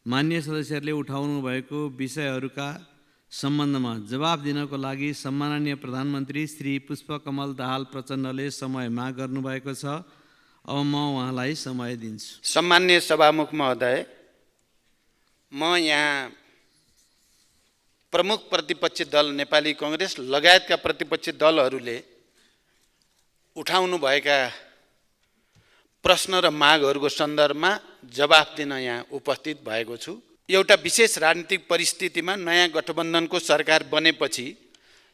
मान्य सदस्यहरूले उठाउनु भएको विषयहरूका सम्बन्धमा जवाफ दिनको लागि सम्माननीय प्रधानमन्त्री श्री पुष्पकमल दाहाल प्रचण्डले समय माग गर्नुभएको छ। अब म उहाँलाई समय दिन्छु। सम्मान्य सभामुख महोदय, म यहाँ प्रमुख प्रतिपक्षी दल नेपाली कांग्रेस लगायतका प्रतिपक्षी दलहरूले उठाउनु भएका प्रश्न र मागहरूको सन्दर्भमा जवाफ दिन यहाँ उपस्थित भएको छु। एउटा विशेष राजनीतिक परिस्थितिमा नयाँ गठबन्धनको सरकार बनेपछि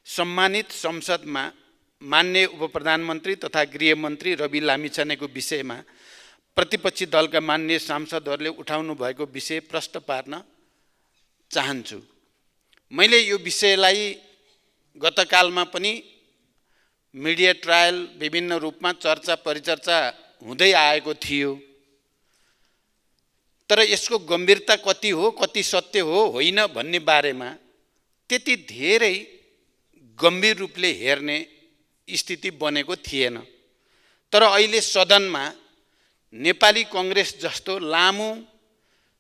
सम्मानित संसदमा मान्य उपप्रधानमन्त्री तथा गृहमन्त्री रवि लामिछानेको विषयमा प्रतिपक्षी दलका मान्य सांसदहरूले उठाउनु भएको विषय प्रश्न पार्न चाहन्छु। मैले यो विषयलाई गतकालमा पनि मिडिया ट्रायल विभिन्न रूपमा चर्चा परिचर्चा हुँदै आएको थियो, तर यसको गम्भीरता कति हो, कति सत्य हो होइन भन्ने बारेमा त्यति धेरै गम्भीर रूपले हेर्ने स्थिति बनेको थिएन। तर अहिले सदनमा नेपाली कांग्रेस जस्तो लामो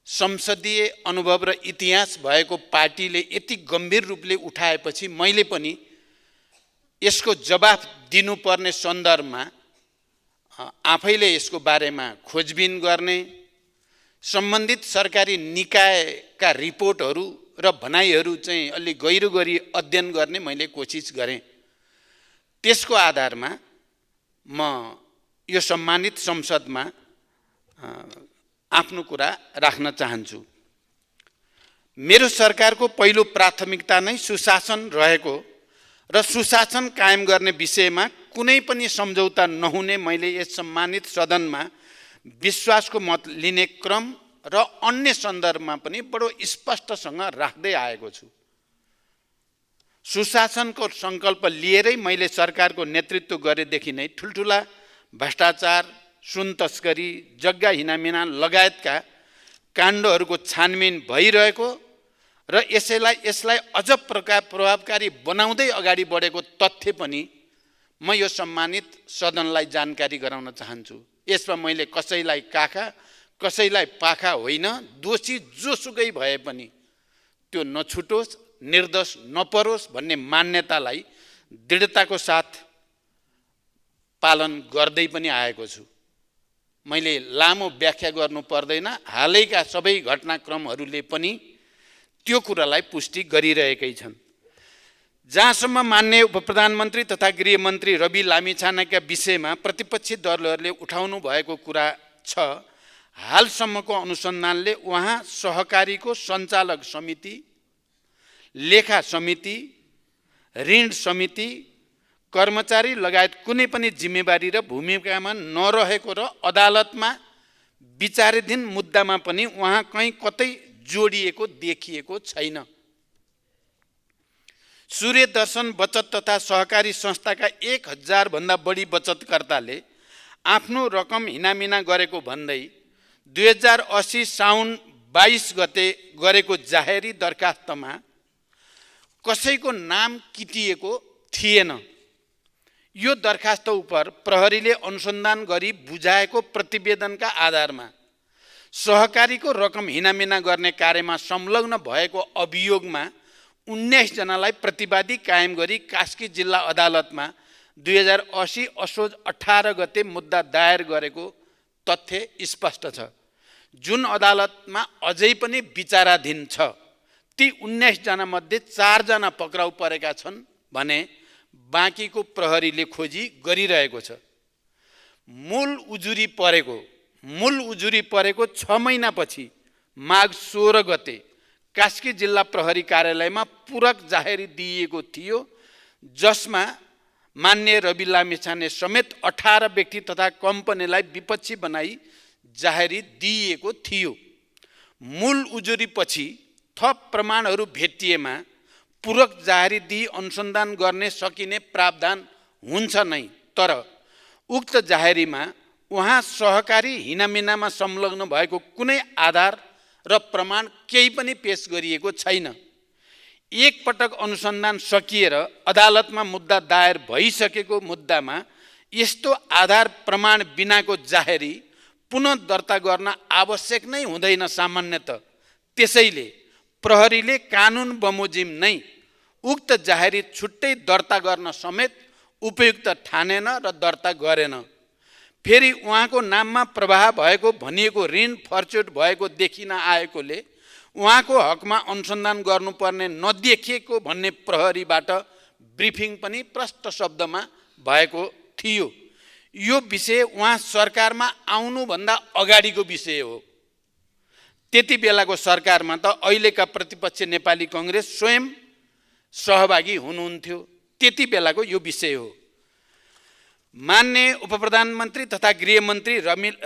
संसदीय अनुभव र इतिहास भएको पार्टीले यति गम्भीर रूपले उठाएपछि मैले पनि यसको जवाफ दिनुपर्ने सन्दर्भमा आफैले यसको बारेमा खोजबिन गर्ने, सम्बन्धित सरकारी निकायका रिपोर्टहरू र भनाइहरू चाहिँ अलि गहिरो गरी अध्ययन गर्ने मैले कोसिस गरेँ। त्यसको आधारमा म यो सम्मानित संसदमा आफ्नो कुरा राख्न चाहन्छु। मेरो सरकारको पहिलो प्राथमिकता नै सुशासन रहेको र सुशासन कायम गर्ने विषयमा कुनै पनि सम्झौता नहुने मैले यस सम्मानित सदनमा विश्वासको मत लिने क्रम र अन्य सन्दर्भमा पनि बडो स्पष्टसँग राख्दै आएको छु। सुशासनको सङ्कल्प लिएरै मैले सरकारको नेतृत्व गरेदेखि नै ठुल्ठुला भ्रष्टाचार, सुन तस्करी, जग्गा हिनामिना लगायतका काण्डहरूको छानबिन भइरहेको र यसलाई अझ प्रभावकारी बनाउँदै अगाडि बढेको तथ्य पनि म यो सम्मानित सदनलाई जानकारी गराउन चाहन्छु। यसमा मैले कसैलाई काखा कसैलाई पाखा होइन, दोषी जोसुकै भए पनि त्यो नछुटोस्, निर्दोष नपरोस् भन्ने मान्यतालाई दृढताको साथ पालन गर्दै पनि आएको छु। मैले लामो व्याख्या गर्नु पर्दैन, हालैका सबै घटनाक्रमहरूले पनि त्यो कुरालाई पुष्टि गरिरहेकै छन्। जहाँसम्म मान्य उपप्रधानमन्त्री तथा गृहमन्त्री रवि लामिछानेका विषयमा प्रतिपक्षी दलहरूले उठाउनु भएको कुरा छ, हालसम्मको अनुसन्धानले उहाँ सहकारीको सञ्चालक समिति, लेखा समिति, ऋण समिति, कर्मचारी लगायत कुनै पनि जिम्मेवारी र भूमिकामा नरहेको र अदालतमा विचाराधीन मुद्दामा पनि उहाँ कहीँ कतै जोडिएको देखिएको छैन। सूर्य दर्शन बचत तथा सहकारी संस्थाका 1000 भन्दा बढी बचतकर्ताले आफ्नो रकम हिनामिना गरेको भन्दै 2080 साउन 22 गते गरेको जाहेरी दरखास्तमा कसैको नाम किटिएको थिएन। यो दरखास्त उप प्रहरीले अनुसन्धान गरी बुझाएको प्रतिवेदनका आधारमा सहकारीको रकम हिनामिना गर्ने कार्यमा संलग्न भएको अभियोगमा 19 जनालाई प्रतिवादी कायम गरी कास्की जिल्ला अदालतमा 2080 असोज 18 गते मुद्दा दायर गरेको तथ्य स्पष्ट छ, जुन अदालतमा अझै पनि विचाराधीन छ। ती 19 जना मध्ये 4 जना पक्राउ परेका छन् भने बाँकीको प्रहरीले खोजी गरिरहेको छ। मूल उजुरी परेको 6 महिनापछि माघ 16 गते कास्की जिल्ला प्रहरी कार्यालयमा पूरक जाहेरी दिइएको थियो, जसमा मान्य रवि लामिछाने समेत 18 व्यक्ति तथा कम्पनीलाई विपक्षी बनाई जाहेरी दिइएको थियो। मूल उजुरीपछि थप प्रमाणहरू भेटिएमा पूरक जाहेरी दिई अनुसन्धान गर्ने सकिने प्रावधान हुन्छ नै, तर उक्त जाहेरीमा उहाँ सहकारी हिनामिनामा संलग्न भएको कुनै आधार र प्रमाण केही पनि पेश गरिएको छैन। एक पटक अनुसन्धान सकिएर अदालतमा मुद्दा दायर भइसकेको मुद्दामा यस्तो आधार प्रमाण बिनाको जाहेरी पुनः दर्ता गर्न आवश्यक नै हुँदैन सामान्यतः। त्यसैले प्रहरीले कानुन बमोजिम नै उक्त जाहेरी छुट्टै दर्ता गर्न समेत उपयुक्त ठानेन र दर्ता गरेन। फेरि उहाँको नाममा प्रवाह भएको भनिएको ऋण फर्च्युट भएको देखिन आएकोले उहाँको हकमा अनुसन्धान गर्नुपर्ने नदेखिएको भन्ने प्रहरीबाट ब्रिफिङ पनि प्रष्ट शब्दमा भएको थियो। यो विषय उहाँ सरकारमा आउनुभन्दा अगाडिको विषय हो। त्यति बेलाको सरकारमा त अहिलेका प्रतिपक्ष नेपाली कङ्ग्रेस स्वयं सहभागी हुनुहुन्थ्यो। त्यति बेलाको यो विषय हो। मान्य उपप्रधानमन्त्री तथा गृहमन्त्री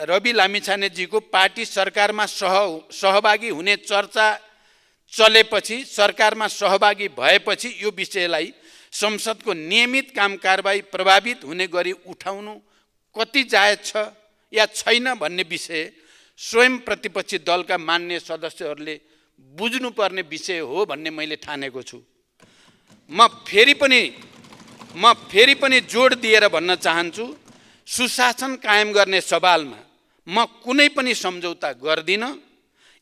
रवि लामिछानेजीको पार्टी सरकारमा सहभागी हुने चर्चा चलेपछि, सरकारमा सहभागी भएपछि यो विषयलाई संसदको नियमित काम कारबाही प्रभावित हुने गरी उठाउनु कति जायज छ या छैन भन्ने विषय स्वयं प्रतिपक्षी दलका मान्य सदस्यहरूले बुझ्नुपर्ने विषय हो भन्ने मैले ठानेको छु। म फेरि पनि जोड दिएर भन्न चाहन्छु, सुशासन कायम गर्ने सवालमा म कुनै पनि सम्झौता गर्दिन।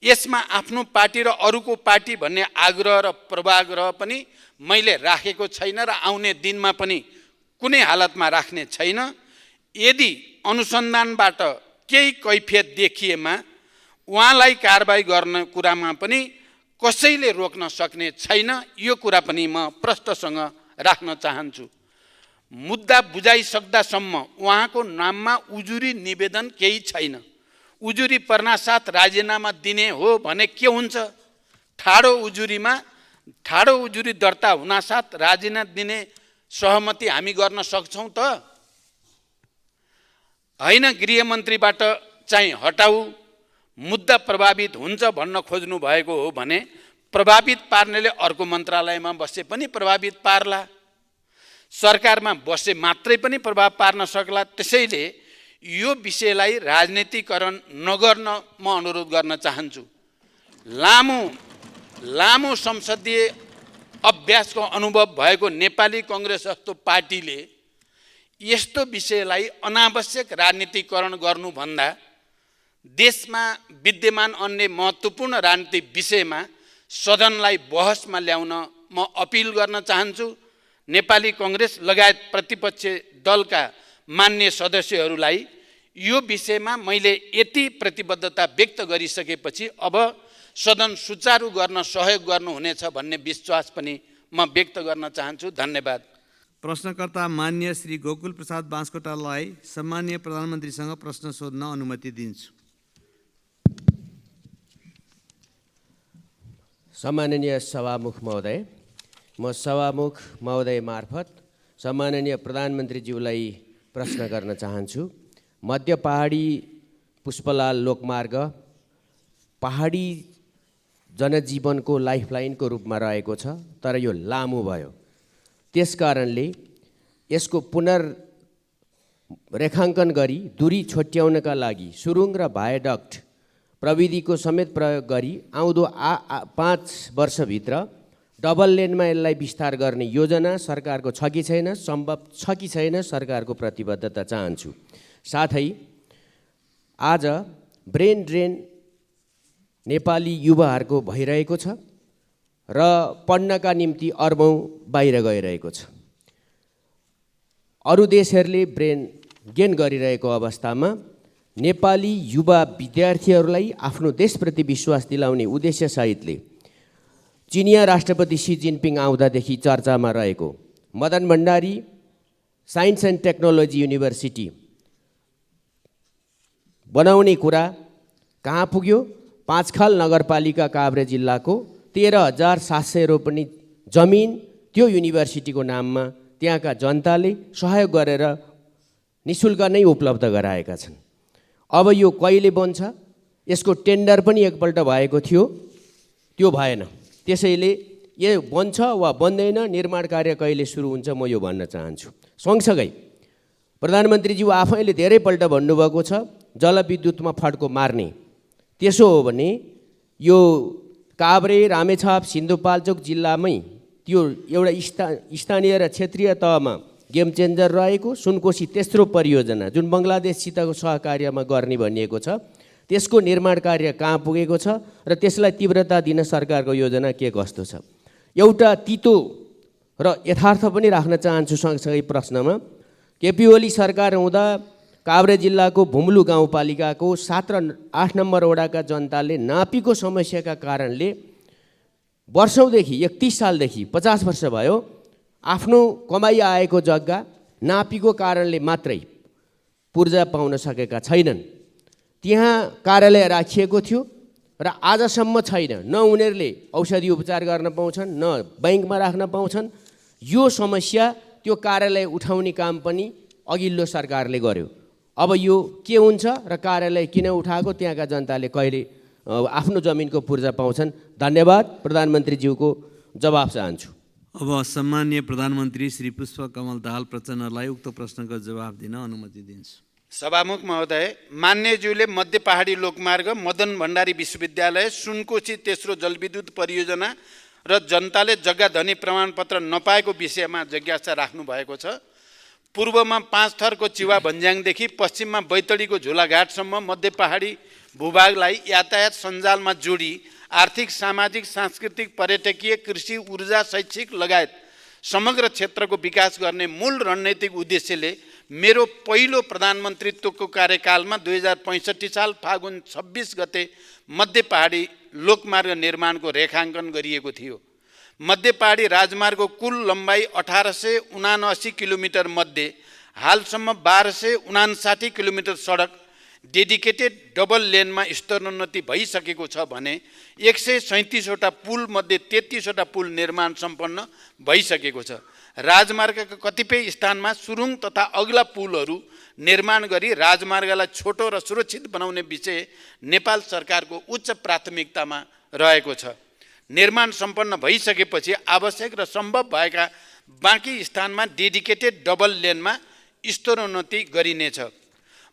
यसमा आफ्नो पार्टी र अरूको पार्टी भन्ने आग्रह र पूर्वाग्रह पनि मैले राखेको छैन र आउने दिनमा पनि कुनै हालतमा राख्ने छैन। यदि अनुसन्धानबाट केही कैफियत देखिएमा उहाँलाई कारबाही गर्ने कुरामा पनि कसैले रोक्न सक्ने छैन। यो कुरा पनि म प्रष्टसँग राख्न चाहन्छु। मुद्दा बुझाइसक्दासम्म उहाँको नाममा उजुरी निवेदन केही छैन। उजुरी पर्नासाथ राजीनामा दिने हो भने के हुन्छ? ठाडो उजुरी दर्ता हुनासाथ राजीनामा दिने सहमति हामी गर्न सक्छौँ त? होइन, गृहमन्त्रीबाट चाहिँ हटाऊ, मुद्दा प्रभावित हुन्छ भन्न खोज्नु भएको हो भने प्रभावित पार्नेले अर्को मन्त्रालयमा बसे पनि प्रभावित पार्ला, सरकारमा बसे मात्रै पनि प्रभाव पार्न सक्ला। त्यसैले यो विषयलाई राजनीतिकरण नगर्न म अनुरोध गर्न चाहन्छु। लामो संसदीय अभ्यासको अनुभव भएको नेपाली कङ्ग्रेस जस्तो पार्टीले यस्तो विषयलाई अनावश्यक राजनीतिकरण गर्नुभन्दा देशमा विद्यमान अन्य महत्त्वपूर्ण राजनीतिक विषयमा सदनलाई बहसमा ल्याउन म अपिल गर्न चाहन्छु। नेपाली कङ्ग्रेस लगायत प्रतिपक्ष दलका मान्य सदस्यहरूलाई यो विषयमा मैले यति प्रतिबद्धता व्यक्त गरिसकेपछि अब सदन सुचारू गर्न सहयोग गर्नुहुनेछ भन्ने विश्वास पनि म व्यक्त गर्न चाहन्छु। धन्यवाद। प्रश्नकर्ता मान्य श्री गोकुल प्रसाद बाँसकोटालाई सम्माननीय प्रधानमन्त्रीसँग प्रश्न सोध्न अनुमति दिन्छु। सम्माननीय सभामुख महोदय, म सभामुख महोदय मार्फत सम्माननीय प्रधानमन्त्रीज्यूलाई प्रश्न गर्न चाहन्छु। मध्य पहाडी पुष्पलाल लोकमार्ग पहाडी जनजीवनको लाइफलाइनको रूपमा रहेको छ, तर यो लामो भयो। त्यसकारणले यसको पुनर्रेखाङ्कन गरी दूरी छोट्याउनका लागि सुरुङ र भायाडक्ट प्रविधिको समेत प्रयोग गरी आउँदो 5 वर्षभित्र डबल लेनमा यसलाई विस्तार गर्ने योजना सरकारको छ कि छैन, सम्भव छ कि छैन, सरकारको प्रतिबद्धता चाहन्छु। साथै आज ब्रेन ड्रेन नेपाली युवाहरूको भइरहेको छ र पढ्नका निम्ति अरबौँ बाहिर गइरहेको छ। अरू देशहरूले ब्रेन गेन गरिरहेको अवस्थामा नेपाली युवा विद्यार्थीहरूलाई आफ्नो देशप्रति विश्वास दिलाउने उद्देश्यसहितले चिनिया राष्ट्रपति सी जिनपिङ आउँदादेखि चर्चामा रहेको Madan Bhandari science and technology university बनाउने कुरा कहाँ पुग्यो? पाँचखाल नगरपालिका काभ्रे जिल्लाको 13,700 रोपनी जमिन त्यो युनिभर्सिटीको नाममा त्यहाँका जनताले सहयोग गरेर निःशुल्क नै उपलब्ध गराएका छन्। अब यो कहिले बन्छ? यसको टेन्डर पनि एकपल्ट भएको थियो, त्यो भएन। त्यसैले यो बन्छ वा बन्दैन, निर्माण कार्य कहिले सुरु हुन्छ, म यो भन्न चाहन्छु। सँगसँगै प्रधानमन्त्रीज्यू आफैले धेरैपल्ट भन्नुभएको छ जलविद्युतमा फड्को मार्ने। त्यसो हो भने यो काभ्रे, रामेछाप, सिन्धुपाल्चोक जिल्लामै त्यो एउटा स्थानीय र क्षेत्रीय तहमा गेम चेन्जर रहेको सुनकोशी तेस्रो परियोजना जुन बङ्गलादेशसितको सहकार्यमा गर्ने भनिएको छ, त्यसको निर्माण कार्य कहाँ पुगेको छ र त्यसलाई तीव्रता दिन सरकारको योजना के कस्तो छ। एउटा तितो र यथार्थ पनि राख्न चाहन्छु सँगसँगै प्रश्नमा। केपी ओली सरकार हुँदा काभ्रे जिल्लाको भुम्लु गाउँपालिकाको 7 र 8 नम्बर वडाका जनताले नापीको समस्याका कारणले वर्षौँदेखि 31 सालदेखि 50 वर्ष भयो आफ्नो कमाई आएको जग्गा नापीको कारणले मात्रै पूर्जा पाउन सकेका छैनन्। त्यहाँ कार्यालय राखिएको थियो र आजसम्म छैन। न उनीहरूले औषधि उपचार गर्न पाउँछन्, न बैंकमा राख्न पाउँछन्। यो समस्या त्यो कार्यालय उठाउने काम पनि अघिल्लो सरकारले गर्यो। अब यो के हुन्छ र कार्यालय किन उठाएको, त्यहाँका जनताले कहिले आफ्नो जमिनको पूर्जा पाउँछन्? धन्यवाद। प्रधानमन्त्रीज्यूको जवाफ चाहन्छु। अब सम्माननीय प्रधानमन्त्री श्री पुष्पकमल दाहाल प्रचण्डलाई उक्त प्रश्नको जवाफ दिन अनुमति दिन्छु। सभामुख महोदय, मान्यज्यूले मध्य पहाडी लोकमार्ग, मदन भण्डारी विश्वविद्यालय, सुनकोशी तेस्रो जलविद्युत परियोजना र जनताले जग्गा धनी प्रमाणपत्र नपाएको विषयमा जिज्ञासा राख्नु भएको छ। पूर्वमा 5 थरको चिवा भन्ज्याङदेखि पश्चिममा बैतडीको झुलाघाटसम्म मध्य पहाडी भूभागलाई यातायात सञ्जालमा जोडी आर्थिक, सामाजिक, सांस्कृतिक, पर्यटकीय, कृषि, ऊर्जा, शैक्षिक लगायत समग्र क्षेत्रको विकास गर्ने मूल रणनीतिक उद्देश्यले मेरो पहिलो प्रधानमन्त्रीत्वको कार्यकालमा 2065 साल फागुन 26 गते मध्य पहाडी लोकमार्ग निर्माणको रेखाङ्कन गरिएको थियो। मध्य पहाडी राजमार्गको कुल लम्बाइ 1879 किलोमिटर मध्ये हालसम्म 1259 किलोमिटर सडक डेडिकेटेड डबल लेनमा स्तरोन्नति भइसकेको छ भने 137 वटा पुल मध्ये 33 वटा पुल निर्माण सम्पन्न भइसकेको छ। राजमार्गका कतिपय स्थानमा सुरुङ तथा अग्ला पुलहरू निर्माण गरी राजमार्गलाई छोटो र सुरक्षित बनाउने विषय नेपाल सरकारको उच्च प्राथमिकतामा रहेको छ। निर्माण सम्पन्न भइसकेपछि आवश्यक र सम्भव भएका बाँकी स्थानमा डेडिकेटेड डबल लेनमा स्तरोन्नति गरिनेछ।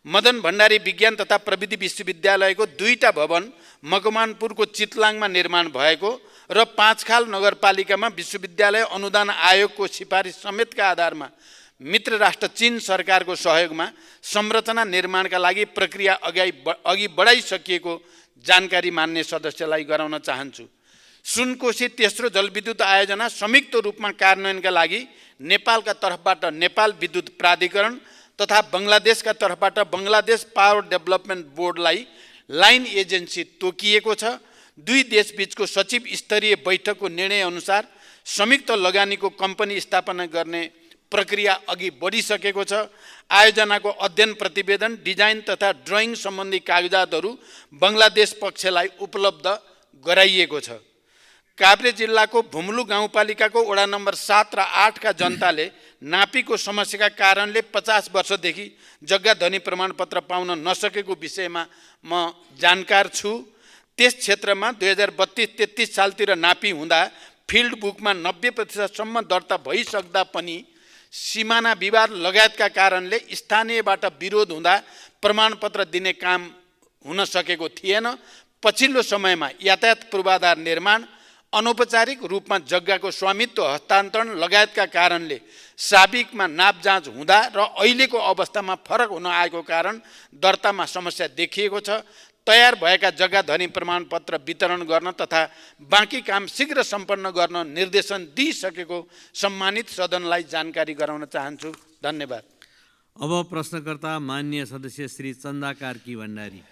मदन भण्डारी विज्ञान तथा प्रविधि विश्वविद्यालयको 2टा भवन मकवानपुरको चितलाङमा निर्माण भएको र 5 खाल नगरपालिकामा विश्वविद्यालय अनुदान आयोगको सिफारिस समेतका आधारमा मित्र राष्ट्र चीन सरकारको सहयोगमा संरचना निर्माणका लागि प्रक्रिया अघि बढाइसकिएको जानकारी मान्य सदस्यलाई गराउन चाहन्छु। सुनकोशी तेस्रो जलविद्युत आयोजना संयुक्त रूपमा कार्यान्वयनका लागि नेपालका तर्फबाट नेपाल विद्युत प्राधिकरण तथा बङ्गलादेशका तर्फबाट बङ्गलादेश पावर डेभलपमेन्ट बोर्डलाई लाइन एजेन्सी तोकिएको छ। दुई देशबीचको सचिव स्तरीय बैठकको निर्णय अनुसार संयुक्त लगानीको कम्पनी स्थापना गर्ने प्रक्रिया अघि बढिसकेको छ। आयोजनाको अध्ययन प्रतिवेदन, डिजाइन तथा ड्रइङ सम्बन्धी कागजातहरू बङ्गलादेश पक्षलाई उपलब्ध गराइएको छ। काभ्रे जिल्लाको भुम्लु गाउँपालिकाको वडा नम्बर 7 र 8 का जनताले नापीको समस्याका कारणले 50 वर्षदेखि जग्गा धनी प्रमाणपत्र पाउन नसकेको विषयमा म जानकार छु। त्यस क्षेत्रमा 2032-33 सालतिर नापी हुँदा फिल्ड बुकमा 90% सम्म दर्ता भइसक्दा पनि सीमाना विवाद लगायतका कारणले स्थानीयबाट विरोध हुँदा प्रमाणपत्र दिने काम हुन सकेको थिएन। पछिल्लो समयमा यातायात पूर्वाधार निर्माण, अनौपचारिक रूपमा जग्गाको स्वामित्व हस्तान्तरण लगायतका कारणले साबिकमा नाप जाँच हुँदा र अहिलेको अवस्थामा फरक हुन आएको कारण दर्तामा समस्या देखिएको छ। तयार भएका जग्गा धनी प्रमाणपत्र वितरण गर्न तथा बाँकी काम शीघ्र सम्पन्न गर्न निर्देशन दिइसकेको सम्मानित सदनलाई जानकारी गराउन चाहन्छु। धन्यवाद। अब प्रश्नकर्ता माननीय सदस्य श्री चन्दा कार्की भण्डारी।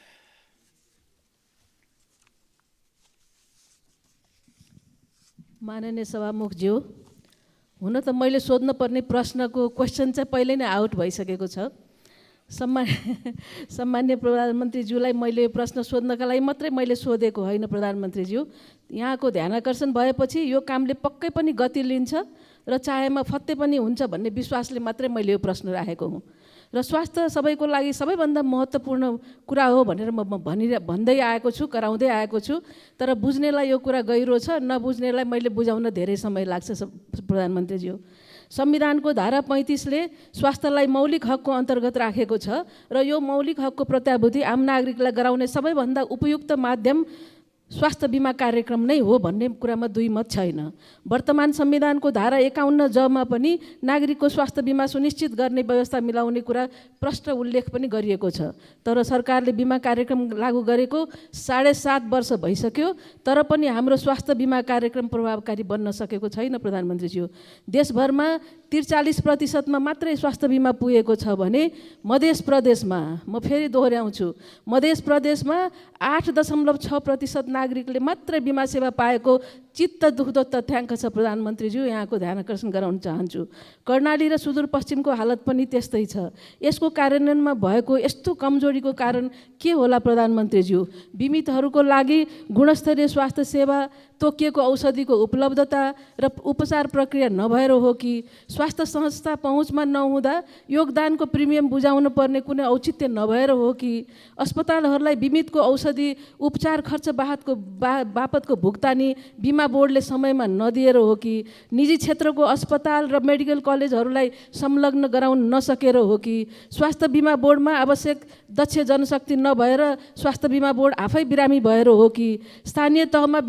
माननीय सभामुखज्यू, हुन त मैले सोध्नुपर्ने प्रश्नको क्वेसन चाहिँ पहिले नै आउट भइसकेको छ। सम्मान्य प्रधानमन्त्रीज्यूलाई मैले प्रश्न सोध्नका लागि मात्रै मैले सोधेको होइन। प्रधानमन्त्रीज्यू, यहाँको ध्यानाकर्षण भएपछि यो कामले पक्कै पनि गति लिन्छ र चाहेमा फत्ते पनि हुन्छ भन्ने विश्वासले मात्रै मैले यो प्रश्न राखेको हुँ। र स्वास्थ्य सबैको लागि सबैभन्दा महत्त्वपूर्ण कुरा हो भनेर म भन्दै आएको छु, कराउँदै आएको छु। तर बुझ्नेलाई यो कुरा गहिरो छ, नबुझ्नेलाई मैले बुझाउन धेरै समय लाग्छ। प्रधानमन्त्रीज्यू, संविधानको धारा 35ले स्वास्थ्यलाई मौलिक हकको अन्तर्गत राखेको छ र यो मौलिक हकको प्रत्याभूति आम नागरिकलाई गराउने सबैभन्दा उपयुक्त माध्यम स्वास्थ्य बिमा कार्यक्रम नै हो भन्ने कुरामा दुई मत छैन। वर्तमान संविधानको धारा 51 जमा पनि नागरिकको स्वास्थ्य बिमा सुनिश्चित गर्ने व्यवस्था मिलाउने कुरा प्रष्ट उल्लेख पनि गरिएको छ। तर सरकारले बिमा कार्यक्रम लागू गरेको 7.5 वर्ष भइसक्यो, तर पनि हाम्रो स्वास्थ्य बिमा कार्यक्रम प्रभावकारी बन्न सकेको छैन। प्रधानमन्त्रीज्यू, देशभरमा 43% मात्रै स्वास्थ्य बिमा पुगेको छ भने मध्य प्रदेशमा, म फेरि दोहोऱ्याउँछु, मध्य प्रदेशमा 8.6% नागरिकले मात्रै बिमा सेवा पाएको चित्त दुख्दो तथ्याङ्क छ। प्रधानमन्त्रीज्यू, यहाँको ध्यान आकर्षण गराउन चाहन्छु। कर्णाली र सुदूरपश्चिमको हालत पनि त्यस्तै छ। यसको कार्यान्वयनमा भएको यस्तो कमजोरीको कारण के होला प्रधानमन्त्रीज्यू? बिमितहरूको लागि गुणस्तरीय स्वास्थ्य सेवा, तोकिएको औषधिको उपलब्धता र उपचार प्रक्रिया नभएर हो कि स्वास्थ्य संस्था पहुँचमा नहुँदा योगदानको प्रिमियम बुझाउनु पर्ने कुनै औचित्य नभएर हो कि अस्पतालहरूलाई बिमितको औषधि उपचार खर्च बापतको भुक्तानी बिमा बोर्डले समयमा नदिएर हो कि निजी क्षेत्रको अस्पताल र मेडिकल कलेजहरूलाई संलग्न गराउन नसकेर हो कि स्वास्थ्य बिमा बोर्डमा आवश्यक दक्ष जनशक्ति नभएर स्वास्थ्य बिमा बोर्ड आफै बिरामी भएर हो कि स्थानीय तहमा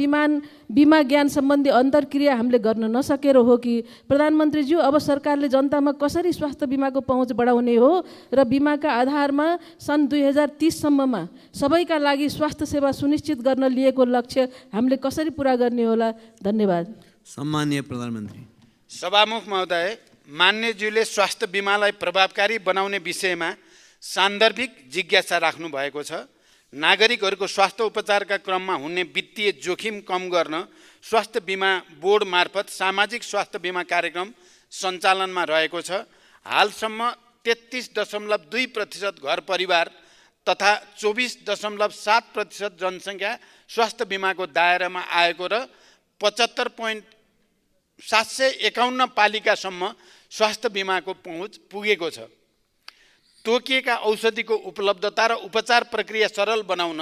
बिमा ज्ञान सम्बन्धी अन्तर्क्रिया हामीले गर्न नसकेर हो कि प्रधानमन्त्रीज्यू, अब सरकारले जनतामा कसरी स्वास्थ्य बिमाको पहुँच बढाउने हो र बिमाका आधारमा सन् 2030 सम्ममा सबैका लागि स्वास्थ्य सेवा सुनिश्चित गर्न लिएको लक्ष्य हामीले कसरी पुरा गर्ने होला? धन्यवाद। सम्माननीय प्रधानमन्त्री। सभामुख महोदय, मान्यज्यूले स्वास्थ्य बिमालाई प्रभावकारी बनाउने विषयमा सान्दर्भिक जिज्ञासा राख्नु भएको छ। नागरिकहरूको स्वास्थ्य उपचारका क्रममा हुने वित्तीय जोखिम कम गर्न स्वास्थ्य बिमा बोर्ड मार्फत सामाजिक स्वास्थ्य बिमा कार्यक्रम सञ्चालनमा रहेको छ। हालसम्म 33.2% घर परिवार तथा 24.7% जनसङ्ख्या स्वास्थ्य बिमाको दायरामा आएको र 75.751 पालिकासम्म स्वास्थ्य बिमाको पहुँच पुगेको छ। तोकिएका औषधिको उपलब्धता र उपचार प्रक्रिया सरल बनाउन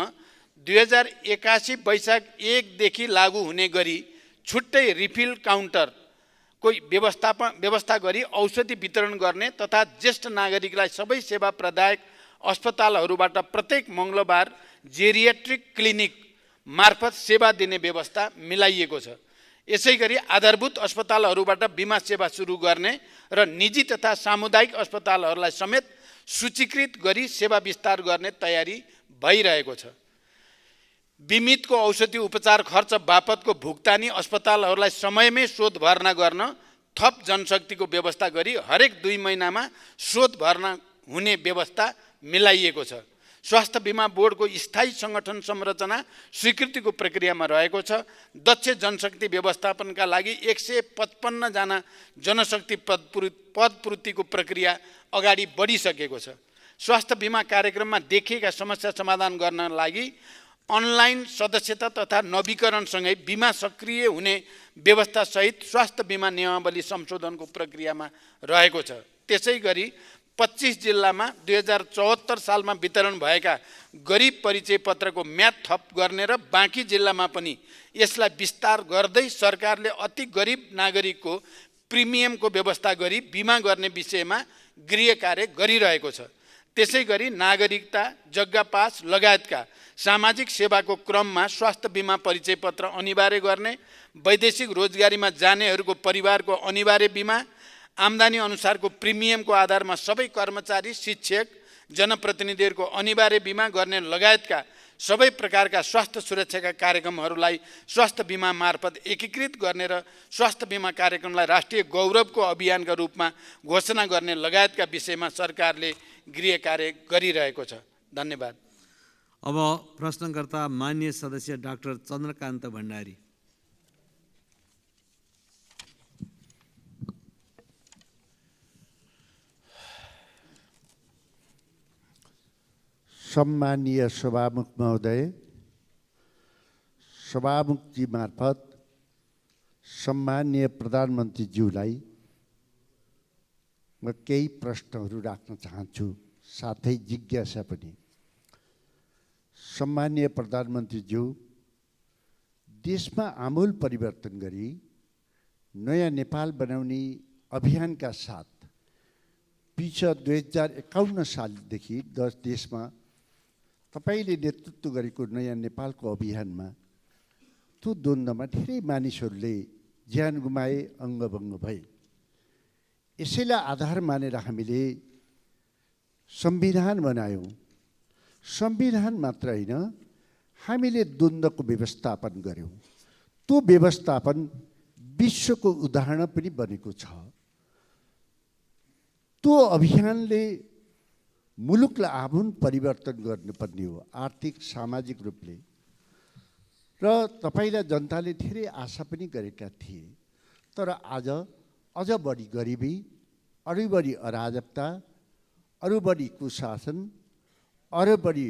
2081 वैशाख 1 देखि लागू हुने गरी छुट्टै रिफिल काउन्टरको व्यवस्था गरी औषधि वितरण गर्ने तथा ज्येष्ठ नागरिकलाई सबै सेवा प्रदायक अस्पतालहरूबाट प्रत्येक मङ्गलबार जेरियाट्रिक क्लिनिक मार्फत सेवा दिने व्यवस्था मिलाइएको छ। यसै गरी आधारभूत अस्पतालहरूबाट बिमा सेवा सुरु गर्ने र निजी तथा सामुदायिक अस्पतालहरूलाई समेत सूचीकृत गरी सेवा विस्तार गर्ने तयारी भइरहेको छ। बिमितको औषधि उपचार खर्च बापतको भुक्तानी अस्पतालहरूलाई समयमै शोध भर्ना गर्न थप जनशक्तिको व्यवस्था गरी हरेक 2 महिनामा शोध भर्ना हुने व्यवस्था मिलाइएको छ। स्वास्थ्य बिमा बोर्डको स्थायी सङ्गठन संरचना स्वीकृतिको प्रक्रियामा रहेको छ। दक्ष जनशक्ति व्यवस्थापनका लागि 155 जना जनशक्ति पदपूर्तिको प्रक्रिया अगाडि बढिसकेको छ। स्वास्थ्य बिमा कार्यक्रममा देखिएका समस्या समाधान गर्न लागि अनलाइन सदस्यता तथा नवीकरणसँगै बिमा सक्रिय हुने व्यवस्थासहित स्वास्थ्य बिमा नियमावली संशोधनको प्रक्रियामा रहेको छ। त्यसै गरी 25 जिल्लामा 2074 सालमा वितरण भएका गरिब परिचय पत्रको म्याद थप गर्ने र बाँकी जिल्लामा पनि यसलाई विस्तार गर्दै सरकारले अति गरिब नागरिकको प्रिमियमको व्यवस्था गरी बिमा गर्ने विषयमा गृह कार्य गरिरहेको छ। त्यसै गरी नागरिकता, जग्गा पास लगायतका सामाजिक सेवाको क्रममा स्वास्थ्य बिमा परिचय पत्र अनिवार्य गर्ने, वैदेशिक रोजगारीमा जानेहरूको परिवारको अनिवार्य बिमा, आम्दानी अनुसारको प्रिमियमको आधारमा सबै कर्मचारी, शिक्षक, जनप्रतिनिधिहरूको अनिवार्य बिमा गर्ने लगायतका सबै प्रकारका स्वास्थ्य सुरक्षाका कार्यक्रमहरूलाई स्वास्थ्य बिमा मार्फत एकीकृत गर्ने र स्वास्थ्य बिमा कार्यक्रमलाई राष्ट्रिय गौरवको अभियानका रूपमा घोषणा गर्ने लगायतका विषयमा सरकारले गृह कार्य गरिरहेको छ। धन्यवाद। अब प्रश्नकर्ता माननीय सदस्य डाक्टर चन्द्रकान्त भण्डारी। सम्मानीय सभामुख महोदय, सभामुखजी मार्फत सम्मानीय प्रधानमन्त्रीज्यूलाई म केही प्रश्नहरू राख्न चाहन्छु, साथै जिज्ञासा पनि। सम्मानीय प्रधानमन्त्रीज्यू, देशमा आमूल परिवर्तन गरी नयाँ नेपाल बनाउने अभियानका साथ पिछले 2051 सालदेखि देशमा तपाईले नेतृत्व गरेको नयाँ नेपालको अभियानमा त्यो द्वन्द्वमा धेरै मानिसहरूले ज्यान गुमाए, अङ्गभङ्ग भए। यसैलाई आधार मानेर हामीले संविधान बनायौँ। संविधान मात्र होइन, हामीले द्वन्द्वको व्यवस्थापन गर्यौँ। त्यो व्यवस्थापन विश्वको उदाहरण पनि बनेको छ। त्यो अभियानले मुलुकलाई आमूल परिवर्तन गर्नुपर्ने हो, आर्थिक सामाजिक रूपले। र तपाईँलाई जनताले धेरै आशा पनि गरेका थिए। तर आज अझ बढी गरिबी, अरू बढी अराजकता, अरू बढी कुशासन, अरू बढी